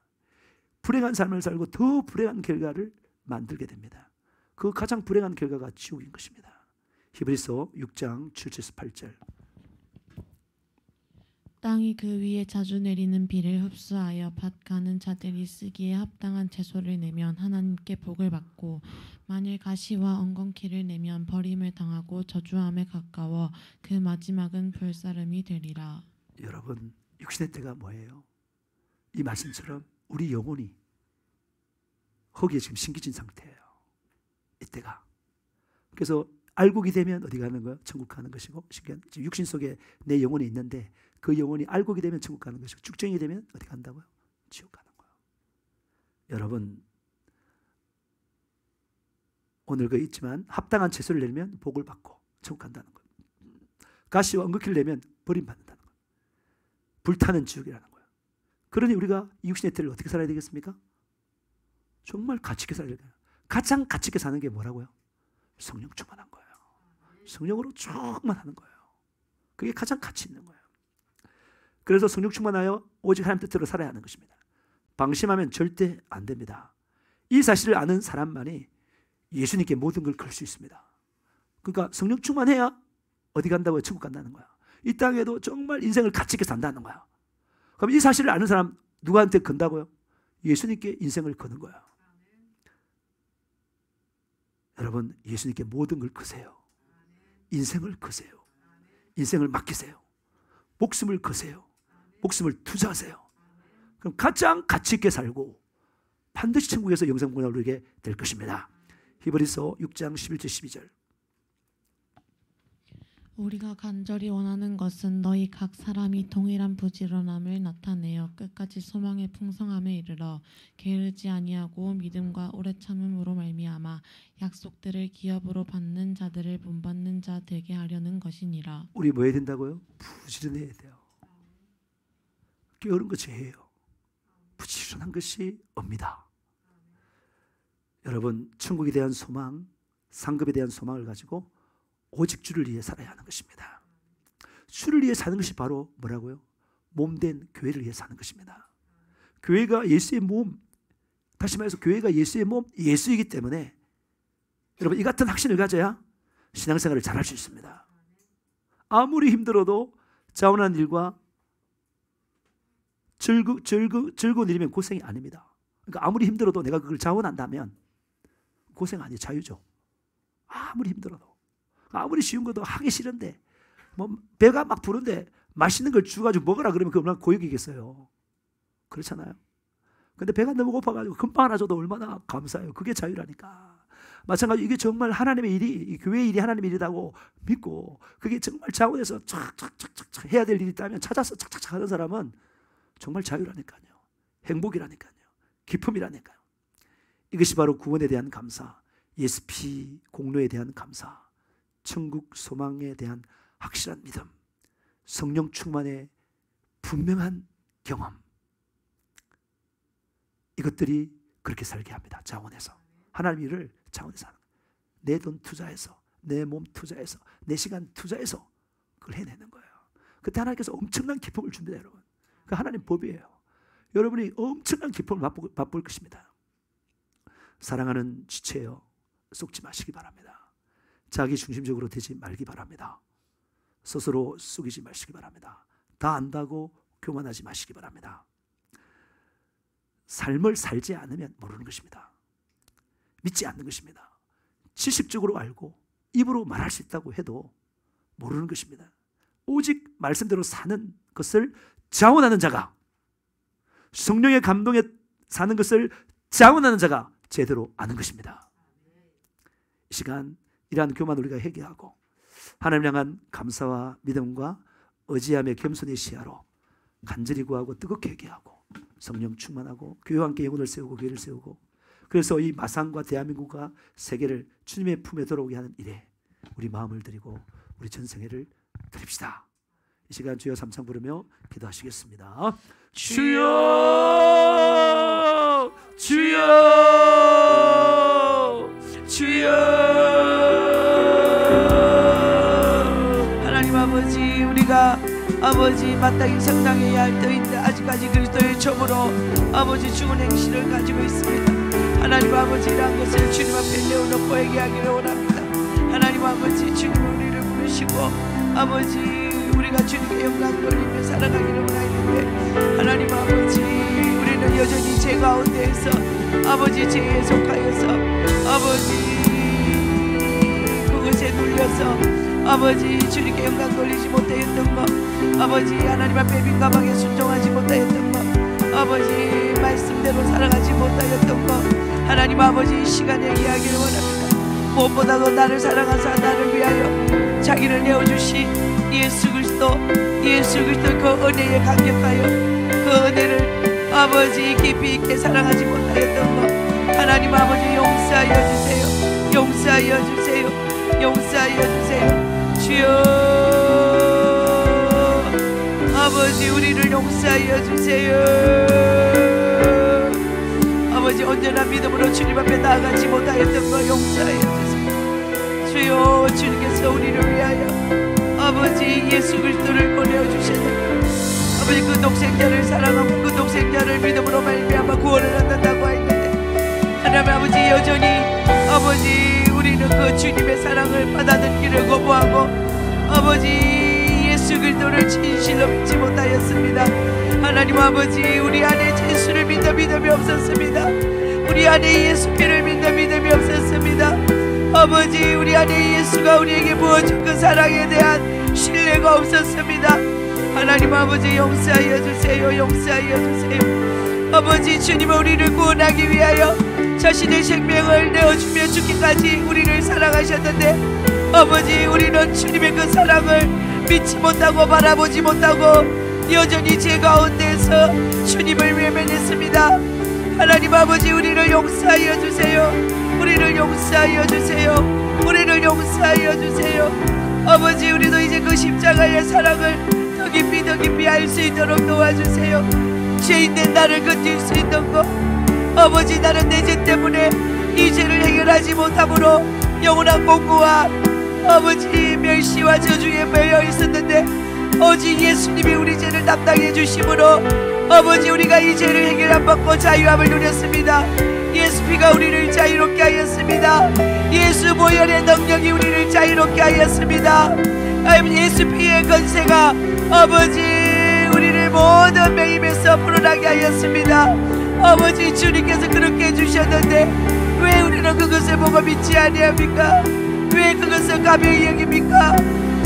불행한 삶을 살고 더 불행한 결과를 만들게 됩니다. 그 가장 불행한 결과가 지옥인 것입니다. 히브리서 6장 7절에서 8절. 땅이 그 위에 자주 내리는 비를 흡수하여 밭 가는 자들이 쓰기에 합당한 채소를 내면 하나님께 복을 받고, 만일 가시와 엉겅퀴를 내면 버림을 당하고 저주함에 가까워 그 마지막은 불사름이 되리라. 여러분, 육신의 때가 뭐예요? 이 말씀처럼 우리 영혼이 거기에 지금 심기진 상태예요. 이때가. 그래서 알곡이 되면 어디 가는 거예요? 천국 가는 것이고, 지금 육신 속에 내 영혼이 있는데 그 영혼이 알곡이 되면 천국 가는 것이고, 죽정이 되면 어디 간다고요? 지옥 가는 거예요. 여러분, 오늘 그 있지만 합당한 채소를 내면 복을 받고 천국 간다는 거예요. 가시와 은극기를 내면 버림받는다는 거예요. 불타는 지옥이라는 거예요. 그러니 우리가 이 육신의 때를 어떻게 살아야 되겠습니까? 정말 가치 있게 살아야 돼요. 가장 가치 있게 사는 게 뭐라고요? 성령 충만한 거예요. 성령으로 충만하는 거예요. 그게 가장 가치 있는 거예요. 그래서 성령 충만하여 오직 하나님 뜻대로 살아야 하는 것입니다. 방심하면 절대 안 됩니다. 이 사실을 아는 사람만이 예수님께 모든 걸 걸 수 있습니다. 그러니까 성령 충만해야 어디 간다고요? 천국 간다는 거야. 이 땅에도 정말 인생을 가치 있게 산다는 거야. 그럼 이 사실을 아는 사람 누구한테 건다고요? 예수님께 인생을 거는 거야. 여러분, 예수님께 모든 걸 거세요. 인생을 거세요. 인생을 맡기세요. 목숨을 거세요. 목숨을 투자하세요. 그럼 가장 가치 있게 살고 반드시 천국에서 영생문을 누리게 될 것입니다. 히브리서 6장 11절 12절. 우리가 간절히 원하는 것은 너희 각 사람이 동일한 부지런함을 나타내어 끝까지 소망의 풍성함에 이르러 게으르지 아니하고 믿음과 오래 참음으로 말미암아 약속들을 기업으로 받는 자들을 본받는 자 되게 하려는 것이니라. 우리 뭐 해야 된다고요? 부지런해야 돼요. 게으른 거 죄예요. 부지런한 것이 업니다. 여러분, 천국에 대한 소망, 상급에 대한 소망을 가지고 오직 주를 위해 살아야 하는 것입니다. 주를 위해 사는 것이 바로 뭐라고요? 몸된 교회를 위해 사는 것입니다. 교회가 예수의 몸, 다시 말해서 교회가 예수의 몸, 예수이기 때문에 여러분, 이 같은 확신을 가져야 신앙생활을 잘할 수 있습니다. 아무리 힘들어도 자원하는 일과 즐거운 일이면 고생이 아닙니다. 그러니까 아무리 힘들어도 내가 그걸 자원한다면 고생 아니에요. 자유죠. 아무리 힘들어도. 아무리 쉬운 것도 하기 싫은데 뭐 배가 막 부른데 맛있는 걸 주가지고 먹으라 그러면 그 얼마나 고역이겠어요. 그렇잖아요. 근데 배가 너무 고파가지고 금방 하나 줘도 얼마나 감사해요. 그게 자유라니까. 마찬가지로 이게 정말 하나님의 일이, 이 교회의 일이 하나님의 일이라고 믿고 그게 정말 자원해서 착착착착 해야 될 일이 있다면 찾아서 착착착 하는 사람은 정말 자유라니까요. 행복이라니까요. 기쁨이라니까요. 이것이 바로 구원에 대한 감사, 예수 피 공로에 대한 감사, 천국 소망에 대한 확실한 믿음, 성령 충만의 분명한 경험, 이것들이 그렇게 살게 합니다. 자원해서 하나님 일을 자원해서 하는 거예요. 내 돈 투자해서, 내 몸 투자해서, 내 시간 투자해서 그걸 해내는 거예요. 그때 하나님께서 엄청난 기쁨을 줍니다. 여러분, 그 하나님 법이에요. 여러분이 엄청난 기쁨을 맛볼 것입니다. 사랑하는 지체여, 속지 마시기 바랍니다. 자기 중심적으로 되지 말기 바랍니다. 스스로 속이지 마시기 바랍니다. 다 안다고 교만하지 마시기 바랍니다. 삶을 살지 않으면 모르는 것입니다. 믿지 않는 것입니다. 지식적으로 알고 입으로 말할 수 있다고 해도 모르는 것입니다. 오직 말씀대로 사는 것을 자원하는 자가, 성령의 감동에 사는 것을 자원하는 자가 제대로 아는 것입니다. 이 시간 이러한 교만 우리가 회개하고 하나님 향한 감사와 믿음과 의지함의 겸손의 시야로 간절히 구하고 뜨겁게 회개하고 성령 충만하고 교회와 함께 영혼을 세우고 교회를 세우고, 그래서 이 마산과 대한민국과 세계를 주님의 품에 들어오게 하는 일에 우리 마음을 드리고 우리 전생애를 드립시다. 이 시간 주여 삼창 부르며 기도하시겠습니다. 주여, 주여, 주여. 하나님 아버지, 우리가 아버지 마땅히 성장해야 할 터인데 아직까지 그리스도의 첩으로 아버지 죽은 행실을 가지고 있습니다. 하나님 아버지, 이러한 것을 주님 앞에 내어놓고 얘기하기를 원합니다. 하나님 아버지, 주님 우리를 부르시고 아버지 우리가 주님께 영광 돌리며 살아가기를 원하는데, 하나님 아버지 우리는 여전히 죄 가운데에서 아버지 죄에 속하여서 아버지 그것에 눌려서 아버지 주님께 영광 돌리지 못하였던 것, 아버지 하나님 앞에 민감하게 순종하지 못하였던 것, 아버지 말씀대로 살아가지 못하였던 것, 하나님 아버지 이 시간에 이야기를 원합니다. 무엇보다도 나를 사랑하사 나를 위하여 자기를 내어주신 예수 그리스도의 그 은혜에 감격하여 그 은혜를 아버지 깊이 있게 사랑하지 못하였던 것, 하나님 아버지 용서하여 주세요. 용서하여 주세요. 용서하여 주세요. 주여. 아버지 우리를 용서하여 주세요. 아버지 언제나 믿음으로 주님 앞에 나아가지 못하였던 거 용서하여 주세요. 주여 주님께서 우리를 위하여 아버지 예수 그리스도를 보내주셨다. 아버지 그 독생자를 사랑하고 그 독생자를 믿음으로 말미암아 구원을 얻는다고 했는데 하나님 아버지 여전히 아버지 우리는 그 주님의 사랑을 받아들기를 거부하고 아버지 예수 그리스도를 진실로 믿지 못하였습니다. 하나님 아버지 우리 안에 예수를 믿는 믿음이 없었습니다. 우리 안에 예수 피를 믿는 믿음이 없었습니다. 아버지 우리 안에 예수가 우리에게 부어준 그 사랑에 대한 신뢰가 없었습니다. 하나님 아버지 용서하여 주세요. 용서하여 주세요. 아버지 주님은 우리를 구원하기 위하여 자신의 생명을 내어주며 죽기까지 우리를 사랑하셨는데 아버지 우리는 주님의 그 사랑을 믿지 못하고 바라보지 못하고 여전히 죄 가운데서 주님을 외면했습니다. 하나님 아버지 우리를 용서하여 주세요. 우리를 용서하여 주세요. 우리를 용서하여 주세요. 아버지 우리도 이제 그 십자가의 사랑을 더 깊이 알 수 있도록 도와주세요. 죄인된 나를 건질 수 있는 것 아버지 나는 내 죄 때문에 이 죄를 해결하지 못함으로 영원한 공고와 아버지 멸시와 저주에 매여 있었는데 오직 예수님이 우리 죄를 담당해 주심으로 아버지 우리가 이 죄를 해결함 받고 자유함을 누렸습니다. 예수 피가 우리를 자유롭게 하였습니다. 예수 보혈의 능력이 우리를 자유롭게 하였습니다. 예수 피의 권세가 아버지 우리를 모든 매임에서 풀어나게 하였습니다. 아버지 주님께서 그렇게 해주셨는데 왜 우리는 그것을 보고 믿지 아니합니까? 왜 그것을 가벼이 여깁니까?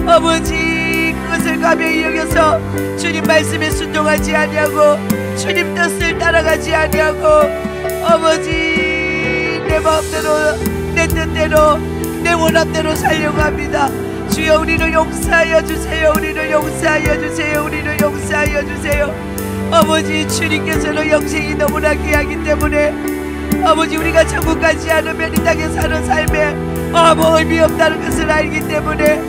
아버지 그것을 가벼이 여겨서 주님 말씀에 순종하지 아니하고 주님 뜻을 따라가지 아니하고 아버지 내 마음대로 내 뜻대로 내 원함대로 살려고 합니다. 주여 우리를 용서하여 주세요. 우리를 용서하여 주세요. 우리를 용서하여 주세요. 아버지 주님께서는 영생이 너무나 귀하기 때문에 아버지 우리가 천국 가지 않으면 이 땅에 사는 삶에 아무 의미 없다는 것을 알기 때문에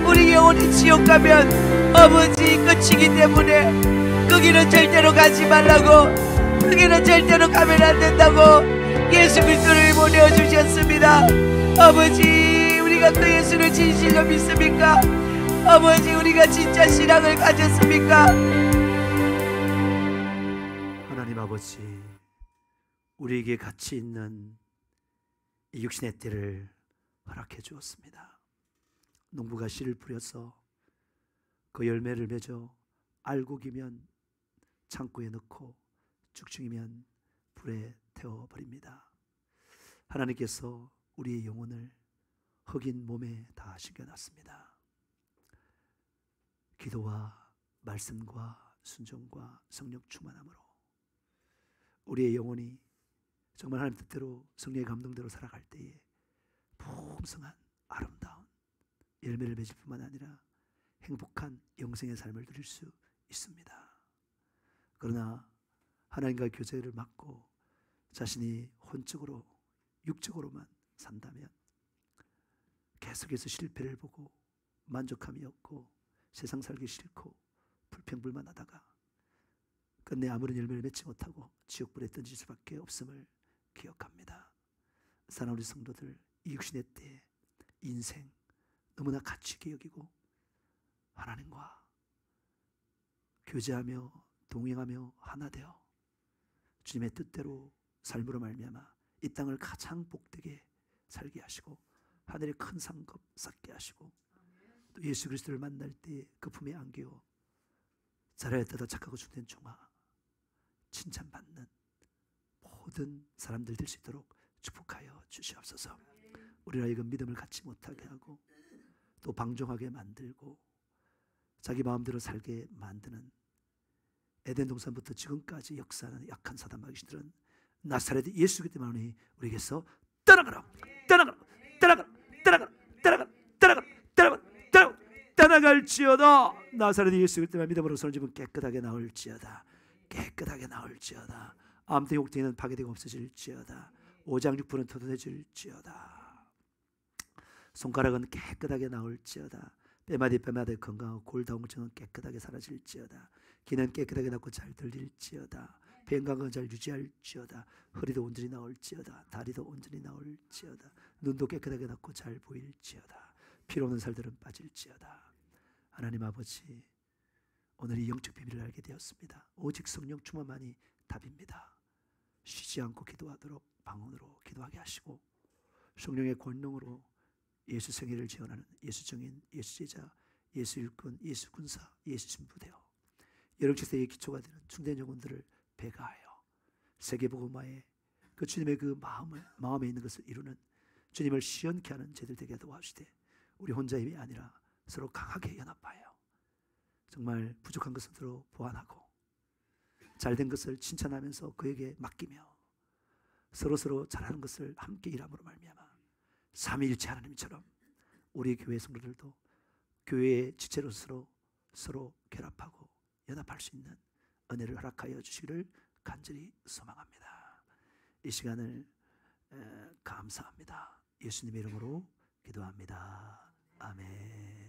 우리 영혼이 지옥 가면 아버지 끝이기 때문에 거기는 절대로 가지 말라고 거기는 절대로 가면 안 된다고 예수 그리스도를 보내주셨습니다. 아버지 우리가 그 예수를 진실로 믿습니까? 아버지 우리가 진짜 신앙을 가졌습니까? 하나님 아버지 우리에게 가치 있는 이 육신의 때를 허락해 주었습니다. 농부가 씨를 뿌려서 그 열매를 맺어 알곡이면 창고에 넣고 쭉쭉이면 불에 태워버립니다. 하나님께서 우리의 영혼을 흑인 몸에 다 심겨놨습니다. 기도와 말씀과 순종과 성령 충만함으로 우리의 영혼이 정말 하나님 뜻대로 성령의 감동대로 살아갈 때에 풍성한 아름다운 열매를 맺을 뿐만 아니라 행복한 영생의 삶을 누릴 수 있습니다. 그러나 하나님과 교제를 막고 자신이 혼적으로 육적으로만 산다면 계속해서 실패를 보고 만족함이 없고 세상 살기 싫고 불평불만하다가 끝내 아무런 열매를 맺지 못하고 지옥불에 던질 수밖에 없음을 기억합니다. 사랑하는 우리 성도들, 이 육신의 때 인생 너무나 가치 있게 여기고 하나님과 교제하며 동행하며 하나 되어 주님의 뜻대로 삶으로 말미암아 이 땅을 가장 복되게 살게 하시고 하늘의 큰 상급 쌓게 하시고 또 예수 그리스도를 만날 때 그 품에 안겨 자라였다가 착하고 주된 종아 칭찬받는 모든 사람들 될 수 있도록 축복하여 주시옵소서. 우리가 이건 믿음을 갖지 못하게 하고 또 방종하게 만들고 자기 마음대로 살게 만드는 에덴 동산부터 지금까지 역사하는 약한 사단 마귀들은 나사렛 예수 그리스도만이 우리에게서 떠나가라 떠나가라 떠나가라 떠나가라 떠나가라 떠나가라 떠나가라 떠나가라 떠나갈지어다. 나사렛 예수 그리스도만 믿음으로 손을 집으면 깨끗하게 나올지어다. 깨끗하게 나올지어다. 암태 혹대는 파괴되고 없어질지어다. 오장육부는 터져질지어다. 손가락은 깨끗하게 나올지어다. 뼈마디 건강하고 골다공증은 깨끗하게 사라질지어다. 귀는 깨끗하게 낫고 잘 들릴지어다. 건강은 잘 유지할지어다. 허리도 온전히 나올지어다. 다리도 온전히 나올지어다. 눈도 깨끗하게 낫고 잘 보일지어다. 필요 없는 살들은 빠질지어다. 하나님 아버지, 오늘 이 영적 비밀을 알게 되었습니다. 오직 성령 충만만이 답입니다. 쉬지 않고 기도하도록 방언으로 기도하게 하시고, 성령의 권능으로 예수 생애를 지원하는 예수 정인, 예수 제자, 예수 일꾼, 예수 군사, 예수 신부되어 여력지세의 기초가 되는 충된 영혼들을 배가하여 세계복음화에 그 주님의 그 마음에 있는 것을 이루는, 주님을 시원케 하는 제들 되게 도와주시되, 우리 혼자 힘이 아니라 서로 강하게 연합하여 정말 부족한 것은 서로 보완하고 잘된 것을 칭찬하면서 그에게 맡기며 서로 잘하는 것을 함께 일함으로 말미암아 삼위일체 하나님처럼 우리 교회 성도들도 교회의 지체로서 서로 결합하고 연합할 수 있는 은혜를 허락하여 주시기를 간절히 소망합니다. 이 시간을 감사합니다. 예수님의 이름으로 기도합니다. 아멘.